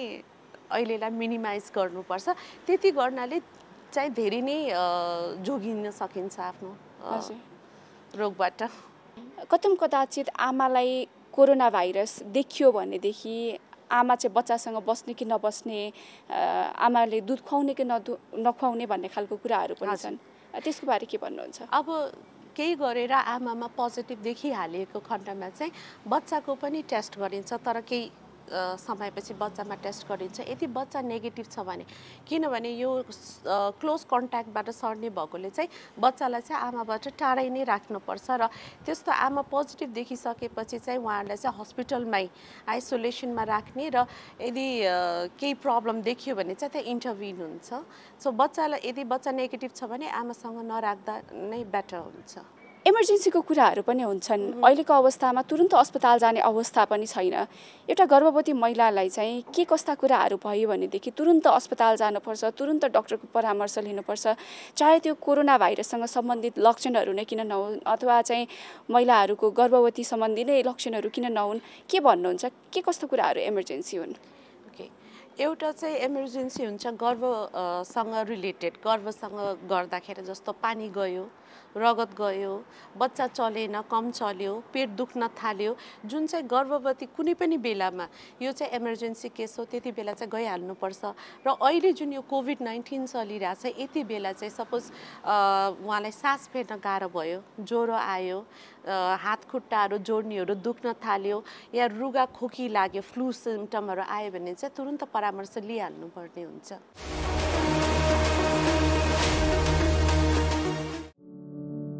अहिलेलाई मिनिमाइज गर्नुपर्छ। त्यति गर्नाले चाहिँ धेरै नै जोगिन सकिन्छ आफ्नो रोगबाट। कतम कदाचित आमालाई कोरोना भाइरस देखियो भनेदेखि आमा चाहिँ बच्चासँग बस्ने कि नबस्ने, आमाले दुध खुवाउने कि नखुवाउने भन्ने खालको कुराहरू पनि छन्, त्यसको बारे के भन्नुहुन्छ? अब केही गरेर आमामा पोजिटिभ देखिहालेको खण्डमा चाहिँ बच्चाको पनि टेस्ट गरिन्छ, तर केही समयपछि बच्चामा टेस्ट गरिन्छ। यदि बच्चा नेगेटिभ छ भने, किनभने यो क्लोज कन्ट्याक्टबाट सर्ने भएकोले चाहिँ बच्चालाई चाहिँ आमाबाट टाढै नै राख्नुपर्छ। र त्यस्तो आमा पोजिटिभ देखिसकेपछि चाहिँ उहाँहरूलाई चाहिँ हस्पिटलमै आइसोलेसनमा राख्ने, र यदि केही प्रब्लम देखियो भने चाहिँ त्यहाँ इन्टरभिन हुन्छ। सो बच्चालाई यदि बच्चा नेगेटिभ छ भने आमासँग नराख्दा नै बेटर हुन्छ। इमर्जेन्सीको कुराहरू पनि हुन्छन्, अहिलेको अवस्थामा तुरुन्त अस्पताल जाने अवस्था पनि छैन। एउटा गर्भवती महिलालाई चाहिँ के कस्ता कुराहरू भयो भनेदेखि तुरुन्त अस्पताल जानुपर्छ, तुरुन्त डक्टरको परामर्श लिनुपर्छ, चाहे त्यो कोरोना भाइरससँग सम्बन्धित लक्षणहरू नै किन नहुन् अथवा चाहिँ महिलाहरूको गर्भवती सम्बन्धी नै लक्षणहरू किन नहुन्, के भन्नुहुन्छ? के कस्तो कुराहरू इमर्जेन्सी हुन्? एउटा चाहिँ इमर्जेन्सी हुन्छ गर्भसँग रिलेटेड, गर्भसँग गर्दाखेरि जस्तो पानी गयो, रगत गयो, बच्चा चलेन, कम चल्यो, पेट दुख्न थाल्यो, जुन चाहिँ गर्भवती कुनै पनि बेलामा यो चाहिँ इमर्जेन्सी केस हो, त्यति बेला चाहिँ गइहाल्नुपर्छ। र अहिले जुन यो कोभिड-19 चलिरहेछ, यति बेला चाहिँ सपोज उहाँलाई सास फेर्न गाह्रो भयो, ज्वरो आयो, हात खुट्टाहरू जोड्नीहरू दुख्न थाल्यो, या रुगा खोकी लाग्यो, फ्लू सिम्टमहरू आयो भने चाहिँ तुरुन्त परामर्श लिइहाल्नुपर्ने हुन्छ।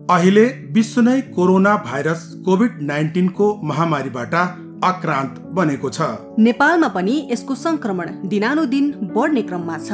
अहिले विश्व नै कोरोना भाइरस कोभिड-19 को महामारीबाट आक्रान्त बनेको छ। नेपालमा पनि यसको संक्रमण दिनानुदिन बढ्ने क्रममा छ।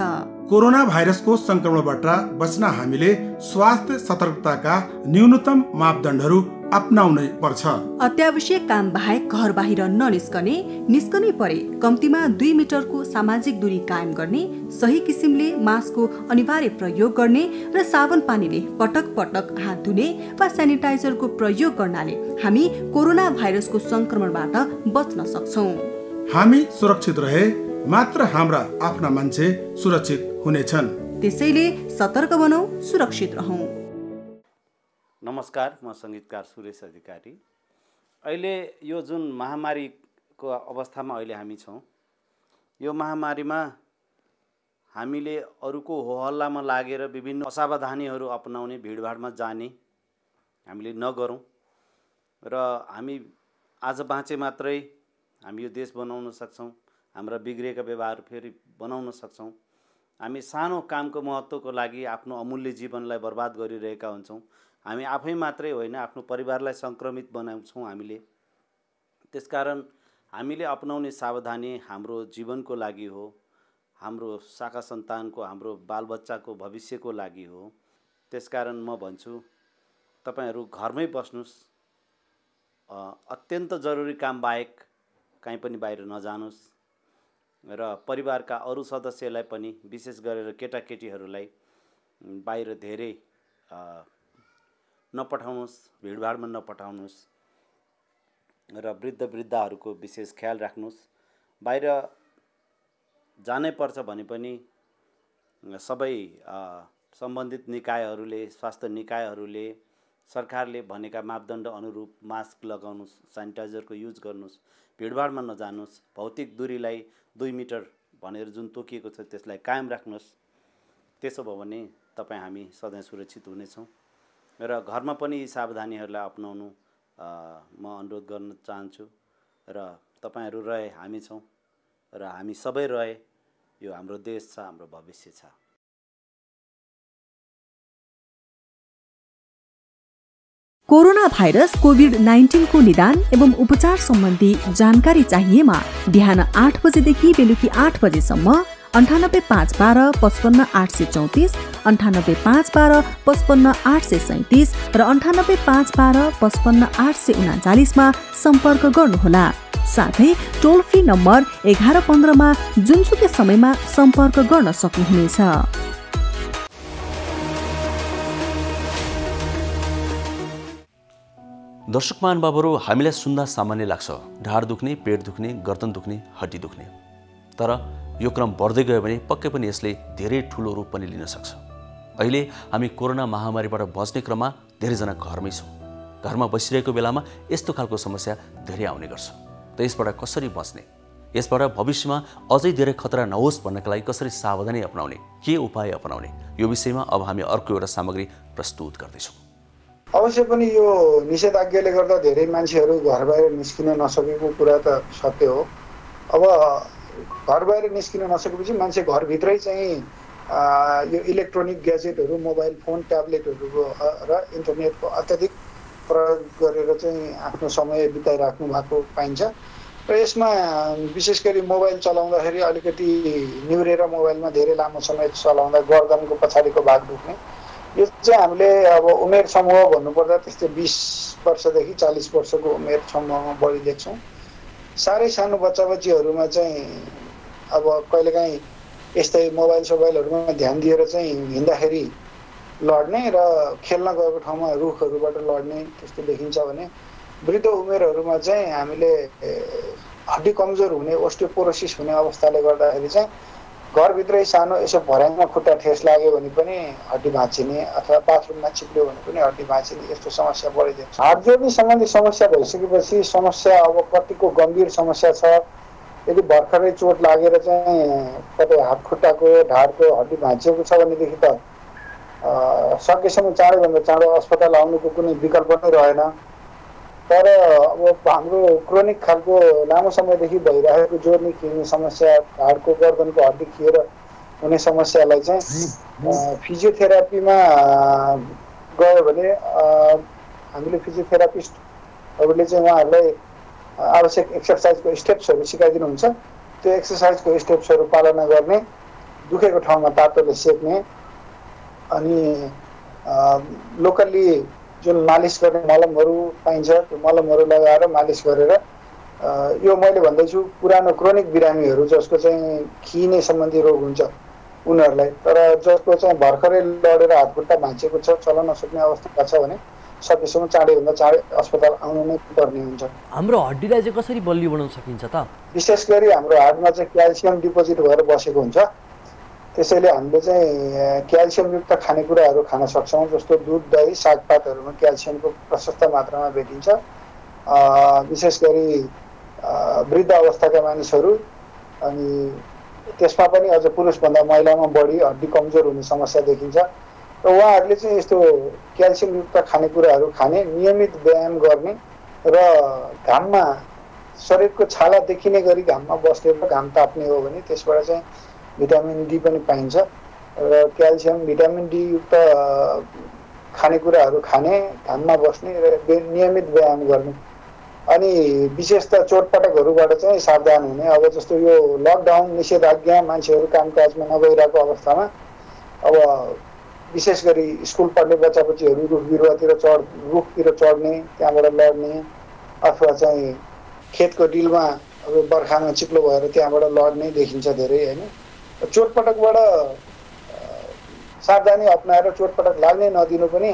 कोरोना भाइरसको संक्रमणबाट बच्न हामीले स्वास्थ्य सतर्कताका न्यूनतम मापदण्डहरू अपनाउनै पर्छ। अत्यावश्यक काम बाहेक घर बाहिर ननिस्कने, निस्कनै परे कम्तीमा 2 मिटरको सामाजिक दूरी कायम गर्ने, सही किसिमले मास्कको अनिवार्य प्रयोग गर्ने र साबुन पानीले पटक पटक हात धुने वा सेनिटाइजरको प्रयोग गर्नाले हामी कोरोना भाइरसको संक्रमणबाट बच्न सक्छौं। हामी सुरक्षित रहे मात्र हाम्रा आफ्ना मान्छे सुरक्षित हुनेछन्। त्यसैले सतर्क बनौं, सुरक्षित रहौं। नमस्कार, म संगीतकार सुरेश अधिकारी। अहिले यो जुन महामारीको अवस्थामा अहिले हामी छौँ, यो महामारीमा हामीले अरूको होहल्लामा लागेर विभिन्न असावधानीहरू अपनाउने, भिडभाडमा जाने हामीले नगरौँ र हामी आज बाँचे मात्रै हामी यो देश बनाउन सक्छौँ, हाम्रा बिग्रेका व्यवहार फेरि बनाउन सक्छौँ। हामी सानो कामको महत्त्वको लागि आफ्नो अमूल्य जीवनलाई बर्बाद गरिरहेका हुन्छौँ। हामी आफै मात्रै होइन, आफ्नो परिवारलाई सङ्क्रमित बनाउँछौँ हामीले। त्यसकारण हामीले अपनाउने सावधानी हाम्रो जीवनको लागि हो, हाम्रो शाखा सन्तानको, हाम्रो बालबच्चाको भविष्यको लागि हो। त्यसकारण म भन्छु तपाईहरू घरमै बस्नुस्, अत्यन्त जरुरी काम बाहेक कहीँ पनि बाहिर नजानुस् र परिवारका अरू सदस्यलाई पनि, विशेष गरेर केटाकेटीहरूलाई बाहिर धेरै नपठाउनुहोस्, भिडभाडमा नपठाउनुहोस् र वृद्धहरूको विशेष ख्याल राख्नुहोस्। बाहिर जानै पर्छ भने पनि सबै सम्बन्धित निकायहरूले, स्वास्थ्य निकायहरूले, सरकारले भनेका मापदण्ड अनुरूप मास्क लगाउनुहोस्, सेनिटाइजरको युज गर्नुहोस्, भिडभाडमा नजानुहोस्, भौतिक दूरीलाई 2 मिटर भनेर जुन तोकिएको छ त्यसलाई कायम राख्नुहोस्। त्यसो भयो भने तपाईँ हामी सधैँ सुरक्षित हुनेछौँ र घरमा पनि यी सावधानीहरूलाई अपनाउनु म अनुरोध गर्न चाहन्छु। र तपाईहरू रहे हामी छौँ र हामी सबै रहे यो हाम्रो देश छ, हाम्रो भविष्य छ। कोरोना भाइरस कोभिड-19 को निदान एवं उपचार सम्बन्धी जानकारी चाहिएमा बिहान 8 बजेदेखि बेलुकी 8 बजेसम्म 98 512 55 834, 98 512 55 837 र 98 512 55 839 मा सम्पर्क गर्नुहोला। साथै टोल फ्री नम्बर 1115 मा जुनसुकै समयमा सम्पर्क गर्न सक्नुहुनेछ। दर्शक महानुभावहरू, हामीलाई सुन्दा सामान्य लाग्छ ढाड दुख्ने, पेट दुख्ने, गर्दन दुख्ने, हड्डी दुख्ने। तर यो क्रम बढ्दै गयो भने पक्कै पनि यसले धेरै ठुलो रूप पनि लिन सक्छ। अहिले हामी कोरोना महामारीबाट बच्ने क्रममा धेरैजना घरमै छौँ। घरमा बसिरहेको बेलामा यस्तो खालको समस्या धेरै आउने गर्छ। त यसबाट कसरी बच्ने, यसबाट भविष्यमा अझै धेरै खतरा नहोस् भन्नका लागि कसरी सावधानी अपनाउने, के उपाय अपनाउने, यो विषयमा अब हामी अर्को एउटा सामग्री प्रस्तुत गर्दैछौँ। अवश्य पनि यो निषेधाज्ञाले गर्दा धेरै मान्छेहरू घर बाहिर निस्किन नसकेको कुरा त सत्य हो। अब घर बाहिर निस्किन नसकेपछि मान्छे घरभित्रै चाहिँ यो इलेक्ट्रोनिक ग्याजेटहरू, मोबाइल फोन, ट्याब्लेटहरूको र इन्टरनेटको अत्याधिक प्रयोग गरेर चाहिँ आफ्नो समय बिताइराख्नु भएको पाइन्छ। र यसमा विशेष गरी मोबाइल चलाउँदाखेरि अलिकति निहुरेर मोबाइलमा धेरै लामो समय चलाउँदा गर्दनको पछाडिको भाग दुख्ने, यो चाहिँ हामीले अब उमेर समूह भन्नुपर्दा त्यस्तै 20 वर्षदेखि 40 वर्षको उमेर समूहमा बढी देख्छौँ। साह्रै सानो बच्चा बच्चीहरूमा चाहिँ अब कहिलेकाहीँ यस्तै मोबाइल सोबाइलहरूमा ध्यान दिएर चाहिँ हिँड्दाखेरि लड्ने र खेल्न गएको ठाउँमा रुखहरूबाट लड्ने त्यस्तो देखिन्छ भने वृद्ध उमेरहरूमा चाहिँ हामीले हड्डी कमजोर हुने ओस्टियोपोरोसिस हुने अवस्थाले गर्दाखेरि चाहिँ घरभित्रै सानो यसो भर्याङमा खुट्टा ठेस लाग्यो भने पनि हड्डी भाँचिने अथवा बाथरुममा चिप्ल्यो भने पनि हड्डी भाँचिने यस्तो समस्या बढिदिन्छ। हात जोड्ने सम्बन्धी समस्या भइसकेपछि समस्या अब कतिको गम्भीर समस्या छ, यदि भर्खरै चोट लागेर चाहिँ कतै हात खुट्टाको ढाडको हड्डी भाँचिएको छ भनेदेखि त सकेसम्म चाँडोभन्दा चाँडो अस्पताल आउनुको कुनै विकल्प नै रहेन। तर अब हाम्रो क्रोनिक खालको लामो समयदेखि भइरहेको जोड्ने खिच्ने समस्या, ढाडको गर्दनको हड्डी खिएर हुने समस्यालाई चाहिँ फिजियोथेरापीमा गयो भने हामीले फिजियोथेरापिस्टहरूले चाहिँ उहाँहरूलाई आवश्यक एक्सर्साइजको स्टेप्सहरू सिकाइदिनुहुन्छ। त्यो एक्सर्साइजको स्टेप्सहरू पालना गर्ने, दुखेको ठाउँमा तातोले सेक्ने, अनि लोकल्ली जुन मालिस गर्ने मलमहरू पाइन्छ त्यो मलमहरू लगाएर मालिस गरेर यो मैले भन्दैछु पुरानो क्रोनिक बिरामीहरू जसको चाहिँ खिने सम्बन्धी रोग हुन्छ उनीहरूलाई, तर जसको चाहिँ भर्खरै लडेर हात खुट्टा भाँचिएको छ, चल्न नसक्ने अवस्था छ भने सकेसम्म चाँडैभन्दा चाँडै अस्पताल आउनु नै पर्ने हुन्छ। हाम्रो हड्डीलाई चाहिँ कसरी बलियो बनाउन सकिन्छ त? विशेष गरी हाम्रो हाडमा चाहिँ क्याल्सियम डिपोजिट भएर बसेको हुन्छ, त्यसैले हामीले चाहिँ क्याल्सियमयुक्त खानेकुराहरू खान सक्छौँ। जस्तो दुध, दही, सागपातहरूमा क्याल्सियमको प्रशस्त मात्रामा भेटिन्छ। विशेष गरी वृद्ध अवस्थाका मानिसहरू, अनि त्यसमा पनि अझ पुरुषभन्दा महिलामा बढी हड्डी कमजोर हुने समस्या देखिन्छ र उहाँहरूले चाहिँ यस्तो क्याल्सियमयुक्त खानेकुराहरू खाने, नियमित व्यायाम गर्ने र घाममा शरीरको छाला देखिने गरी घाममा बस्ने र घाम ताप्ने हो भने त्यसबाट चाहिँ भिटामिन डी पनि पाइन्छ र क्याल्सियम भिटामिन डी युक्त खानेकुराहरू खाने, घाममा बस्ने र नियमित व्यायाम गर्ने, अनि विशेष त चोटपटकहरूबाट चाहिँ सावधान हुने। अब जस्तो यो लकडाउन निषेधाज्ञा मान्छेहरू कामकाजमा नगइरहेको अवस्थामा अब विशेष गरी स्कुल पढ्ने बच्चा बच्चीहरू रुखतिर चढ्ने, त्यहाँबाट लड्ने, अथवा चाहिँ खेतको डिलमा अब बर्खामा चिप्लो भएर त्यहाँबाट लड्ने देखिन्छ धेरै होइन। चोटपटकबाट सावधानी अप्नाएर चोटपटक लाग्नै नदिनु पनि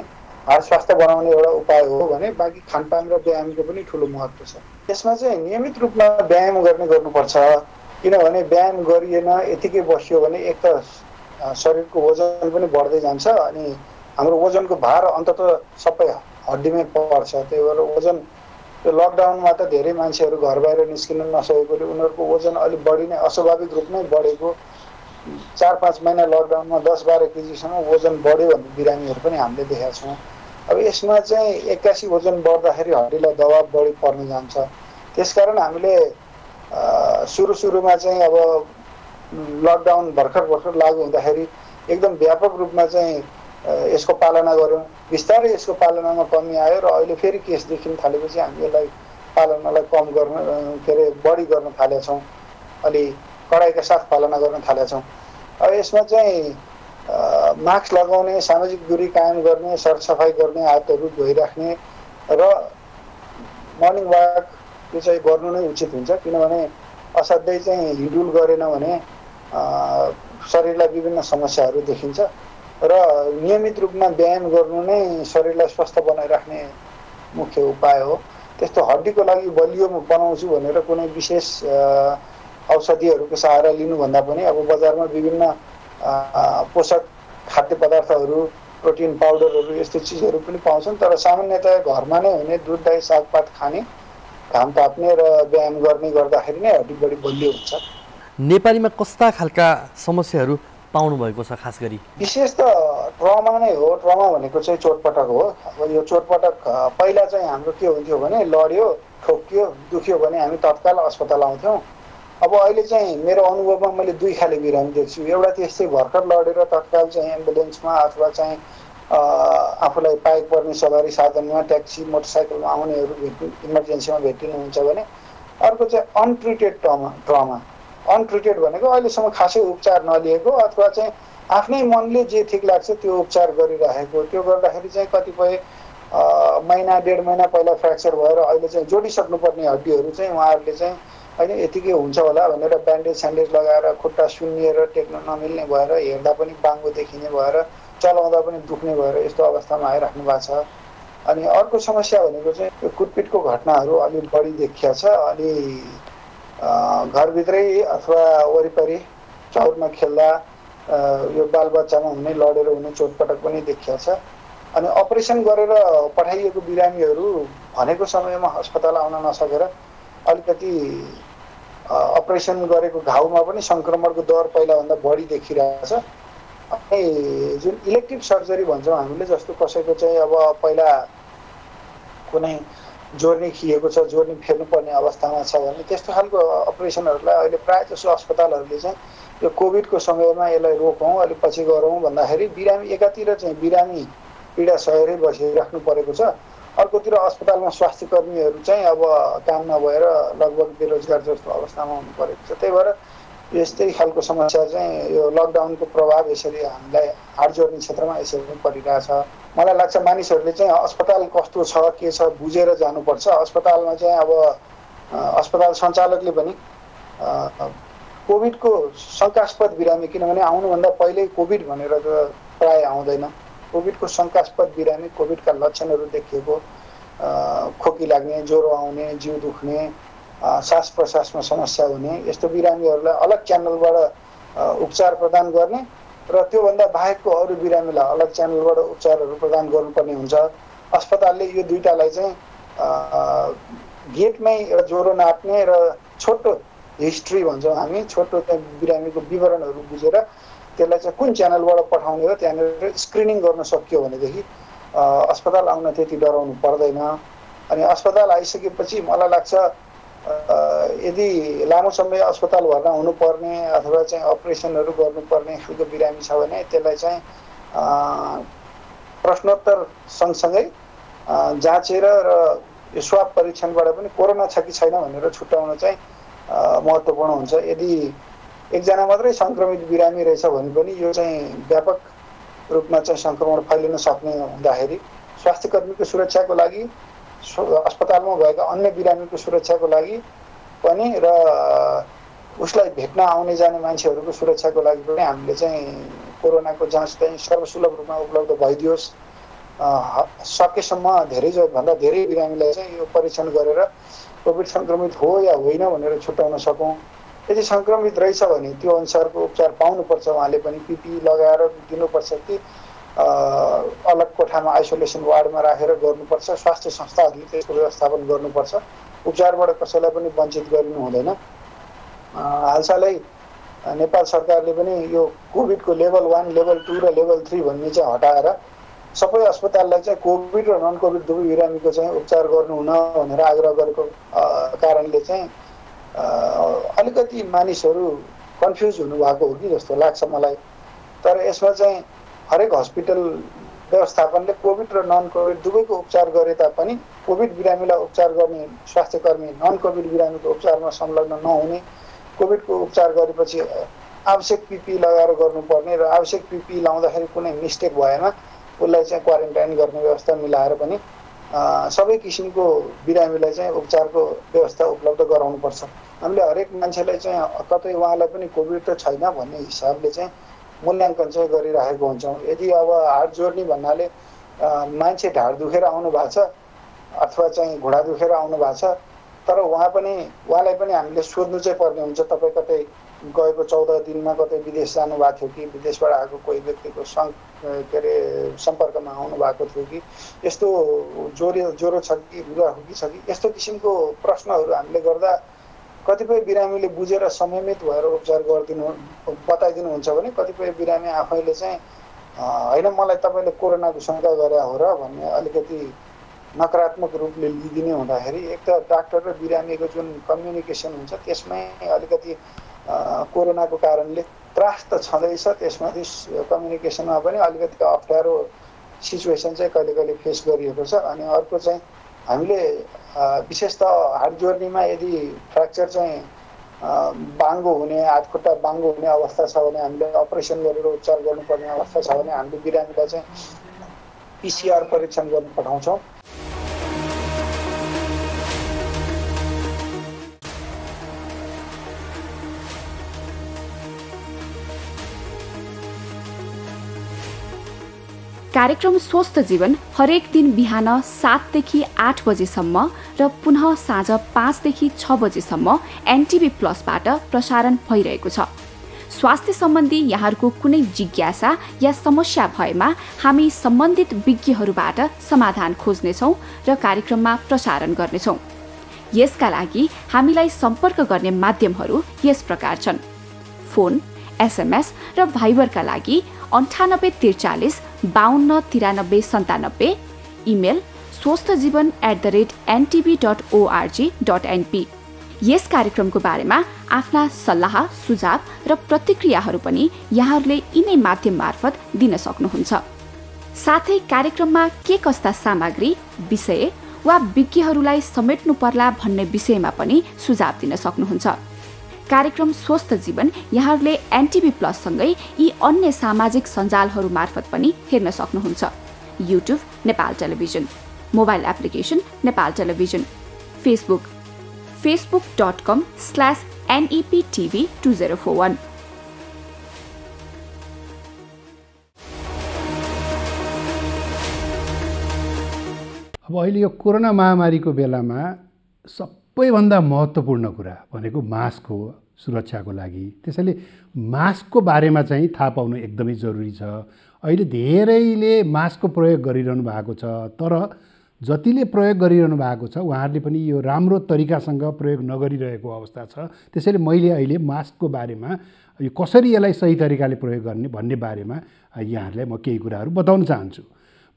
हाड स्वास्थ्य बनाउने एउटा उपाय हो भने बाँकी खानपान र व्यायामको पनि ठुलो महत्त्व छ। यसमा चाहिँ नियमित रूपमा व्यायाम गर्नुपर्छ, किनभने व्यायाम गरिएन यतिकै बस्यो भने एक त शरीरको वजन पनि बढ्दै जान्छ, अनि हाम्रो वजनको भार अन्ततः सबै हड्डीमै पर्छ। त्यही भएर वजन त्यो लकडाउनमा त धेरै मान्छेहरू घर बाहिर निस्किन नसकेकोले उनीहरूको वजन अलिक बढी नै अस्वाभाविक रूपमै बढेको, 4-5 महिना लकडाउनमा 10-12 केजीसम्म वजन बढ्यो भन्ने बिरामीहरू पनि हामीले देखेका छौँ। अब यसमा चाहिँ 81 वजन बढ्दाखेरि हड्डीलाई दबाब बढी पर्न जान्छ। त्यसकारण हामीले सुरुमा चाहिँ अब लकडाउन भर्खर लागू हुँदाखेरि एकदम व्यापक रूपमा चाहिँ यसको पालना गऱ्यौँ। बिस्तारै यसको पालनामा कमी आयो र अहिले फेरि केस देखिन थालेपछि हामी यसलाई पालनालाई कम गर्न बढी गर्न थालेका छौँ, अलि कडाइका साथ पालना गर्न थालेका छौँ। अब यसमा चाहिँ मास्क लगाउने, सामाजिक दूरी कायम गर्ने, सरसफाइ गर्ने, हातहरू धोइराख्ने र मर्निङ वाक यो चाहिँ गर्नु नै उचित हुन्छ, किनभने असाध्यै चाहिँ हिँडुल गरेन भने शरीरलाई विभिन्न समस्याहरू देखिन्छ र नियमित रूपमा व्यायाम गर्नु नै शरीरलाई स्वस्थ बनाइराख्ने मुख्य उपाय हो। त्यस्तो हड्डीको लागि बलियो बनाउँछु भनेर कुनै विशेष औषधिहरूको सहारा लिनुभन्दा पनि अब बजारमा विभिन्न पोषक खाद्य पदार्थहरू, प्रोटिन पाउडरहरू यस्तो चिजहरू पनि पाउँछन्, तर सामान्यतया घरमा नै हुने दुध, दही, सागपात खाने, घाम ताप्ने र व्यायाम गर्ने गर्दाखेरि नै हड्डी बढी बलियो हुन्छ। नेपालीमा कस्ता खालका समस्याहरू पाउनु भएको छ? खास गरी विशेष त ट्रमा नै हो। ट्रमा भनेको चाहिँ चोटपटक हो। अब यो चोटपटक पहिला चाहिँ हाम्रो के हुन्थ्यो भने लड्यो, ठोकियो, दुख्यो भने हामी तत्काल अस्पताल आउँथ्यौँ। अब अहिले चाहिँ मेरो अनुभवमा मैले दुई खाले बिरामी देख्छु। एउटा त्यस्तै भर्खर लडेर तत्काल चाहिँ एम्बुलेन्समा अथवा चाहिँ आफूलाई पाइक पर्ने सवारी साधनमा, ट्याक्सी, मोटरसाइकलमा आउनेहरू इमर्जेन्सीमा भेटिनुहुन्छ भने, अर्को चाहिँ अनट्रिटेड ट्रमा। अनट्रिटेड भनेको अहिलेसम्म खासै उपचार नलिएको अथवा चाहिँ आफ्नै मनले जे ठिक लाग्छ त्यो उपचार गरिरहेको। त्यो गर्दाखेरि चाहिँ कतिपय महिना, 1.5 महिना पहिला फ्र्याक्चर भएर अहिले चाहिँ जोडिसक्नुपर्ने हड्डीहरू चाहिँ उहाँहरूले चाहिँ होइन यतिकै हुन्छ होला भनेर ब्यान्डेज लगाएर खुट्टा सुन्निएर टेक्न नमिल्ने भएर, हेर्दा पनि बाङ्गो देखिने भएर, चलाउँदा पनि दुख्ने भएर यस्तो अवस्थामा आइराख्नु भएको छ। अनि अर्को समस्या भनेको चाहिँ यो कुटपिटको घटनाहरू अलिक बढी देखिया छ। अनि घरभित्रै अथवा वरिपरि चौरमा खेल्दा यो बालबच्चामा हुने लडेर हुने चोटपटक पनि देखिएको छ। अनि अपरेसन गरेर पठाइएको बिरामीहरू भनेको समयमा अस्पताल आउन नसकेर अलिकति अपरेसन गरेको घाउमा पनि सङ्क्रमणको दर पहिलाभन्दा बढी देखिरहेछ। अनि जुन इलेक्टिभ सर्जरी भन्छौँ हामीले, जस्तो कसैको चाहिँ अब पहिला कुनै जोर्नी खिएको छ, जोर्नी फेर्नुपर्ने अवस्थामा छ भने त्यस्तो खालको अपरेसनहरूलाई अहिले प्रायः जसो अस्पतालहरूले चाहिँ यो कोभिडको समयमा यसलाई रोकौँ, अलिक पछि गरौँ भन्दाखेरि बिरामी एकातिर चाहिँ बिरामी पीडा सहेरै बसिराख्नु परेको छ, अर्कोतिर अस्पतालमा स्वास्थ्य कर्मीहरू चाहिँ अब काम नभएर लगभग बेरोजगार जस्तो अवस्थामा हुनु परेको छ। त्यही भएर यस्तै खालको समस्या चाहिँ यो लकडाउनको प्रभाव यसरी हामीलाई हाड जोड्ने क्षेत्रमा यसरी पनि परिरहेछ। मलाई लाग्छ मानिसहरूले चाहिँ अस्पताल कस्तो छ के छ बुझेर जानुपर्छ। अस्पतालमा चाहिँ अब अस्पताल सञ्चालकले पनि कोभिडको शङ्कास्पद बिरामी, किनभने आउनुभन्दा पहिल्यै कोभिड भनेर त प्राय आउँदैन, कोभिडको शङ्कास्पद बिरामी, कोभिडका लक्षणहरू देखिएको, खोकी लाग्ने, ज्वरो आउने, जिउ दुख्ने, सास प्रश्वासमा समस्या हुने यस्तो बिरामीहरूलाई अलग च्यानलबाट उपचार प्रदान गर्ने र त्योभन्दा बाहेकको अरू बिरामीलाई अलग च्यानलबाट उपचारहरू प्रदान गर्नुपर्ने हुन्छ। अस्पतालले यो दुईटालाई चाहिँ गेटमै एउटा ज्वरो नाप्ने र छोटो हिस्ट्री भन्छौँ हामी, छोटो चाहिँ बिरामीको विवरणहरू बुझेर त्यसलाई चाहिँ कुन च्यानलबाट पठाउने हो त्यहाँनिर स्क्रिनिङ गर्न सकियो भनेदेखि अस्पताल आउन त्यति डराउनु पर्दैन। अनि अस्पताल आइसकेपछि मलाई लाग्छ यदि लामो समय अस्पताल भर्ना हुनुपर्ने अथवा चाहिँ अपरेसनहरू गर्नुपर्ने खालको बिरामी छ भने त्यसलाई चाहिँ प्रश्नोत्तर सँगसँगै जाँचेर र यो स्वाब परीक्षणबाट पनि कोरोना छ कि छैन भनेर छुट्याउन चाहिँ महत्त्वपूर्ण हुन्छ। यदि एकजना मात्रै सङ्क्रमित बिरामी रहेछ भने पनि यो चाहिँ व्यापक रूपमा चाहिँ सङ्क्रमण फैलिन सक्ने हुँदाखेरि स्वास्थ्यकर्मीको सुरक्षाको लागि, अस्पतालमा भएका अन्य बिरामीको सुरक्षाको लागि पनि र उसलाई भेट्न आउने जाने मान्छेहरूको सुरक्षाको लागि पनि हामीले चाहिँ कोरोनाको जाँच चाहिँ सर्वसुलभ रूपमा उपलब्ध भइदियोस्। सकेसम्म भन्दा धेरै बिरामीलाई चाहिँ यो परीक्षण गरेर कोभिड सङ्क्रमित हो या होइन भनेर छुट्याउन सकौँ। यदि सङ्क्रमित रहेछ भने त्यो अनुसारको उपचार पाउनुपर्छ, उहाँले पनि पिपी लगाएर दिनुपर्छ कि अलग कोठामा आइसोलेसन वार्डमा राखेर गर्नुपर्छ। स्वास्थ्य संस्थाहरूले त्यसको व्यवस्थापन गर्नुपर्छ। उपचारबाट कसैलाई पनि वञ्चित गरिनु हुँदैन। हालसालै नेपाल सरकारले पनि यो कोभिडको लेभल 1, लेभल 2 र लेभल 3 भन्ने चाहिँ हटाएर सबै अस्पताललाई चाहिँ कोभिड र नन कोभिड दुवै बिरामीको चाहिँ उपचार गर्नुहुन भनेर आग्रह गरेको कारणले चाहिँ अलिकति मानिसहरू कन्फ्युज हुनुभएको हो कि जस्तो लाग्छ मलाई। तर यसमा चाहिँ हरेक हस्पिटल व्यवस्थापनले कोभिड र नन कोभिड दुवैको उपचार गरे तापनि कोभिड बिरामीलाई उपचार गर्ने स्वास्थ्यकर्मी नन कोभिड बिरामीको उपचारमा संलग्न नहुने, कोभिडको उपचार गरेपछि आवश्यक पिपी लगाएर गर्नुपर्ने र आवश्यक पिपी लाउँदाखेरि कुनै मिस्टेक भएमा उसलाई चाहिँ क्वारेन्टाइन गर्ने व्यवस्था मिलाएर पनि सबै किसिमको बिरामीलाई चाहिँ उपचारको व्यवस्था उपलब्ध गराउनुपर्छ। हामीले हरेक मान्छेलाई चाहिँ कतै उहाँलाई पनि कोभिड त छैन भन्ने हिसाबले चाहिँ मूल्याङ्कन चाहिँ गरिराखेको हुन्छौँ। यदि अब हाड जोर्नी भन्नाले मान्छे ढाड दुखेर आउनु भएको छ अथवा चाहिँ घुँडा दुखेर आउनु भएको छ, तर उहाँलाई पनि हामीले सोध्नु चाहिँ पर्ने हुन्छ, तपाईँ कतै गएको 14 दिनमा कतै विदेश जानुभएको थियो कि, विदेशबाट आएको कोही व्यक्तिको सम्पर्कमा आउनु भएको थियो कि, यस्तो ज्वरो छ कि, रुगा हो कि छ कि, यस्तो किसिमको प्रश्नहरू हामीले गर्दा कतिपय बिरामीले बुझेर संयमित भएर उपचार बताइदिनुहुन्छ भने कतिपय बिरामी आफैले चाहिँ होइन मलाई तपाईँले कोरोनाको शङ्का गरे हो र भन्ने अलिकति नकारात्मक रूपले लिइदिने हुँदाखेरि एक त डाक्टर र बिरामीको जुन कम्युनिकेसन हुन्छ त्यसमै अलिकति कोरोनाको कारणले त्रास त छँदैछ, त्यसमाथि कम्युनिकेसनमा पनि अलिकति अप्ठ्यारो सिचुएसन चाहिँ कहिले कहिले फेस गरिएको छ। अनि अर्को चाहिँ हामीले विशेषतः हाड जोर्नीमा यदि फ्र्याक्चर चाहिँ बाङ्गो हुने, हातखुट्टा बाङ्गो हुने अवस्था छ भने हामीले अपरेसन गरेर उपचार गर्नुपर्ने अवस्था छ भने हामीले बिरामीलाई चाहिँ PCR परीक्षण गर्न पठाउँछौँ। कार्यक्रम स्वस्थ जीवन हरेक दिन बिहान 7 देखि 8 बजेसम्म र पुनः साँझ 5 देखि 6 बजेसम्म एनटिभी प्लसबाट प्रसारण भइरहेको छ। स्वास्थ्य सम्बन्धी यहाँहरूको कुनै जिज्ञासा या समस्या भएमा हामी सम्बन्धित विज्ञहरूबाट समाधान खोज्नेछौँ र कार्यक्रममा प्रसारण गर्नेछौँ। यसका लागि हामीलाई सम्पर्क गर्ने माध्यमहरू यस प्रकार छन्। फोन, एसएमएस र भाइबरका लागि 9843 52 93 97, इमेल swasthjivan@ntv.org.np। यस कार्यक्रमको बारेमा आफ्ना सल्लाह, सुझाव र प्रतिक्रियाहरू पनि यहाँहरूले यिनै माध्यम मार्फत दिन सक्नुहुन्छ। साथै कार्यक्रममा के कस्ता सामग्री, विषय वा विज्ञहरूलाई समेट्नु पर्ला भन्ने विषयमा पनि सुझाव दिन सक्नुहुन्छ। कार्यक्रम स्वस्थ जीवन यहाँहरूले एनटिभी प्लस सँगै यी अन्य सामाजिक सञ्जालहरू मार्फत पनि हेर्न सक्नुहुन्छ। YouTube Nepal television, mobile application Nepal television, Facebook facebook.com/neptv2041। अब अहिले यो कोरोना महामारीको बेलामा सबैभन्दा महत्त्वपूर्ण कुरा भनेको मास्क हो सुरक्षाको लागि। त्यसैले मास्कको बारेमा चाहिँ थाहा पाउनु एकदमै जरुरी छ। अहिले धेरैले मास्कको प्रयोग गरिरहनु भएको छ, तर जतिले प्रयोग गरिरहनु भएको छ उहाँहरूले पनि यो राम्रो तरिकासँग प्रयोग नगरिरहेको अवस्था छ। त्यसैले मैले अहिले मास्कको बारेमा यो कसरी यसलाई सही तरिकाले प्रयोग गर्ने भन्ने बारेमा यहाँहरूलाई म केही कुराहरू बताउन चाहन्छु।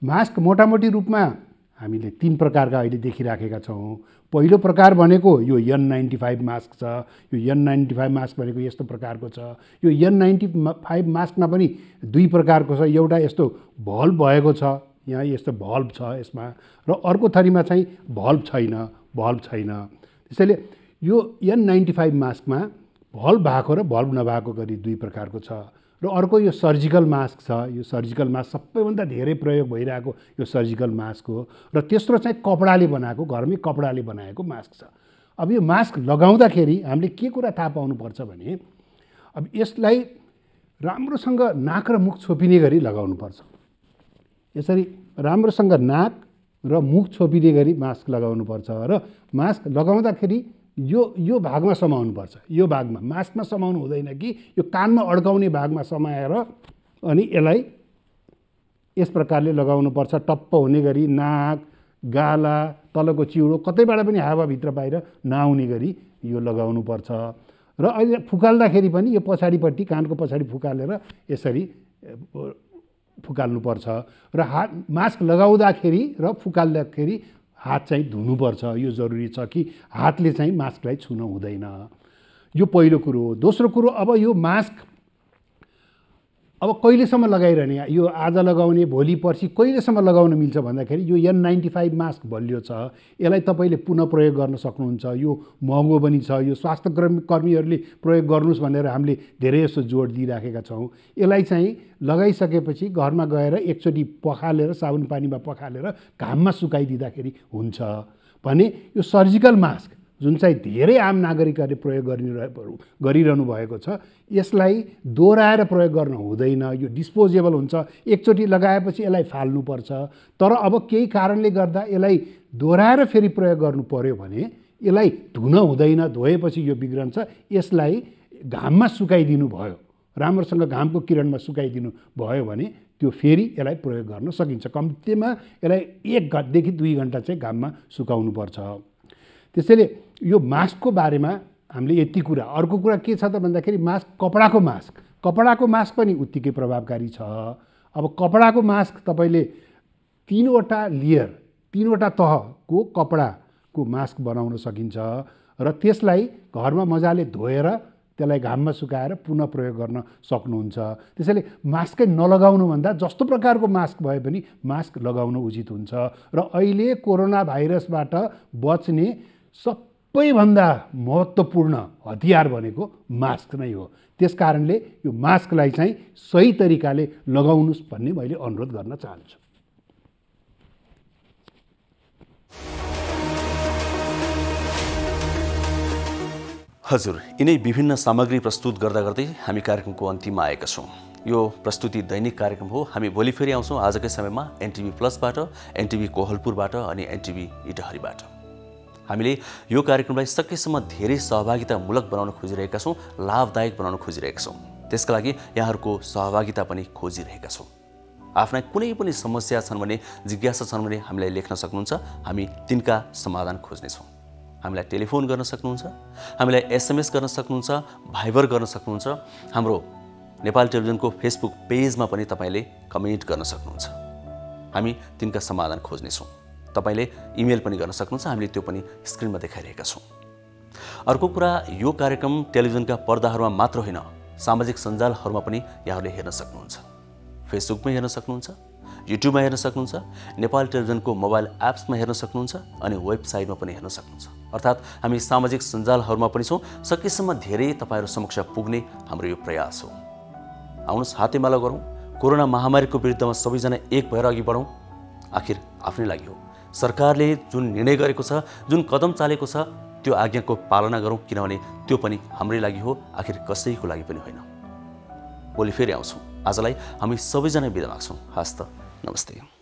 मास्क मोटामोटी रूपमा हामीले 3 प्रकारका अहिले देखिराखेका छौँ। पहिलो प्रकार भनेको यो N95 मास्क छ। यो N95 मास्क भनेको यस्तो प्रकारको छ। यो N95 मास्कमा पनि 2 प्रकारको छ। एउटा यस्तो भल्भ भएको छ, यहाँ यस्तो भल्भ छ यसमा, र अर्को थरीमा चाहिँ भल्भ छैन। त्यसैले यो N95 मास्कमा भल्भ भएको र भल्भ नभएको गरी 2 प्रकारको छ। र अर्को यो सर्जिकल मास्क छ। यो सर्जिकल मास्क सबैभन्दा धेरै प्रयोग भइरहेको यो सर्जिकल मास्क हो, र तेस्रो चाहिँ कपडाले बनाएको, घरमै कपडाले बनाएको मास्क छ। अब यो मास्क लगाउँदाखेरि हामीले के कुरा थाहा पाउनुपर्छ भने अब यसलाई राम्रोसँग नाक र मुख छोपिने गरी लगाउनुपर्छ। यसरी राम्रोसँग नाक र मुख छोपिने गरी मास्क लगाउनुपर्छ र मास्क लगाउँदाखेरि यो भागमा समाउनुपर्छ। यो भागमा मास्कमा समाउनु हुँदैन कि यो कानमा अड्काउने भागमा समाएर अनि यसलाई यस प्रकारले लगाउनुपर्छ। टप्प हुने गरी नाक, गाला, तलको चिउरो कतैबाट पनि हावाभित्र बाहिर नआउने गरी यो लगाउनुपर्छ। र अहिले फुकाल्दाखेरि पनि यो पछाडिपट्टि कानको पछाडि फुकालेर यसरी फुकाल्नुपर्छ। र मास्क लगाउँदाखेरि र फुकाल्दाखेरि हात चाहिँ धुनुपर्छ। यो जरुरी छ कि हातले चाहिँ मास्कलाई छुन हुँदैन। यो पहिलो कुरो हो। दोस्रो कुरो, अब यो मास्क अब कहिलेसम्म लगाइरहने, यो आज लगाउने, भोलि पर्सि कहिलेसम्म लगाउन मिल्छ भन्दाखेरि यो N95 मास्क बलियो छ। यसलाई तपाईँले पुनः प्रयोग गर्न सक्नुहुन्छ। यो महँगो पनि छ। यो स्वास्थ्य कर्मीहरूले प्रयोग गर्नुहोस् भनेर हामीले धेरै जस्तो जोड दिइराखेका छौँ। यसलाई चाहिँ लगाइसकेपछि घरमा गएर एकचोटि पखालेर, साबुन पानीमा पखालेर घाममा सुकाइदिँदाखेरि हुन्छ भने यो सर्जिकल मास्क जुन चाहिँ धेरै आम नागरिकहरूले प्रयोग गरिरहनु भएको छ, यसलाई दोहोऱ्याएर प्रयोग गर्न हुँदैन। यो डिस्पोजेबल हुन्छ। एकचोटि लगाएपछि यसलाई फाल्नुपर्छ। तर अब केही कारणले गर्दा यसलाई दोहोऱ्याएर फेरि प्रयोग गर्नु पर्यो भने यसलाई धुन हुँदैन। धोएपछि यो बिग्रन्छ। यसलाई घाममा सुकाइदिनु भयो, राम्रोसँग घामको किरणमा सुकाइदिनु भयो भने त्यो फेरि यसलाई प्रयोग गर्न सकिन्छ। कम्तीमा यसलाई 1 देखि 2 घन्टा चाहिँ घाममा सुकाउनुपर्छ। त्यसैले यो मास्कको बारेमा हामीले यति कुरा। अर्को कुरा के छ त भन्दाखेरि कपडाको मास्क पनि उत्तिकै प्रभावकारी छ। अब कपडाको मास्क तपाईँले 3वटा लेयर, 3वटा तहको कपडाको मास्क बनाउन सकिन्छ र त्यसलाई घरमा मजाले धोएर त्यसलाई घाममा सुकाएर पुनः प्रयोग गर्न सक्नुहुन्छ। त्यसैले मास्कै नलगाउनुभन्दा जस्तो प्रकारको मास्क भए पनि मास्क लगाउन उचित हुन्छ। र अहिले कोरोना भाइरसबाट बच्ने सबैभन्दा महत्त्वपूर्ण हतियार भनेको मास्क नै हो। त्यसकारणले यो मास्कलाई चाहिँ सही तरिकाले लगाउनुहोस् भन्ने मैले अनुरोध गर्न चाहन्छु। हजुर, यिनै विभिन्न सामग्री प्रस्तुत गर्दा गर्दै हामी कार्यक्रमको अन्तिममा आएका छौँ। यो प्रस्तुति दैनिक कार्यक्रम हो। हामी भोलि फेरि आउँछौँ आजकै समयमा एनटिभी प्लसबाट, एनटिभी कोहलपुरबाट अनि एनटिभी इटहरीबाट। हामीले यो कार्यक्रमलाई सकेसम्म धेरै सहभागितामूलक बनाउन खोजिरहेका छौँ, लाभदायक बनाउन खोजिरहेका छौँ। त्यसका लागि यहाँहरूको सहभागिता पनि खोजिरहेका छौँ। आफ्ना कुनै पनि समस्या छन् भने, जिज्ञासा छन् भने हामीलाई लेख्न सक्नुहुन्छ। हामी तिनका समाधान खोज्नेछौँ। हामीलाई टेलिफोन गर्न सक्नुहुन्छ, हामीलाई SMS गर्न सक्नुहुन्छ, भाइबर गर्न सक्नुहुन्छ। हाम्रो नेपाल टेलिभिजनको फेसबुक पेजमा पनि तपाईँले कमेन्ट गर्न सक्नुहुन्छ। हामी तिनका समाधान खोज्नेछौँ। तपाईँले इमेल पनि गर्न सक्नुहुन्छ, हामीले त्यो पनि स्क्रिनमा देखाइरहेका छौँ। अर्को कुरा, यो कार्यक्रम टेलिभिजनका पर्दाहरूमा मात्र होइन, सामाजिक सञ्जालहरूमा पनि यहाँहरूले हेर्न सक्नुहुन्छ। फेसबुकमा हेर्न सक्नुहुन्छ, युट्युबमा हेर्न सक्नुहुन्छ, नेपाल टेलिभिजनको मोबाइल एप्समा हेर्न सक्नुहुन्छ अनि वेबसाइटमा पनि हेर्न सक्नुहुन्छ। अर्थात् हामी सामाजिक सञ्जालहरूमा पनि छौँ। सकेसम्म धेरै तपाईँहरू समक्ष पुग्ने हाम्रो यो प्रयास हो। आउनुहोस्, हातेमाला गरौँ, कोरोना महामारीको विरुद्धमा सबैजना एक भएर अघि बढौँ। आखिर आफ्नै लागि हो। सरकारले जुन निर्णय गरेको छ, जुन कदम चालेको छ, त्यो आज्ञाको पालना गरौँ, किनभने त्यो पनि हाम्रै लागि हो, आखिर कसैको लागि पनि होइन। भोलि फेरि आउँछौँ। आजलाई हामी सबैजना बिदा माग्छौँ। हस्त, नमस्ते।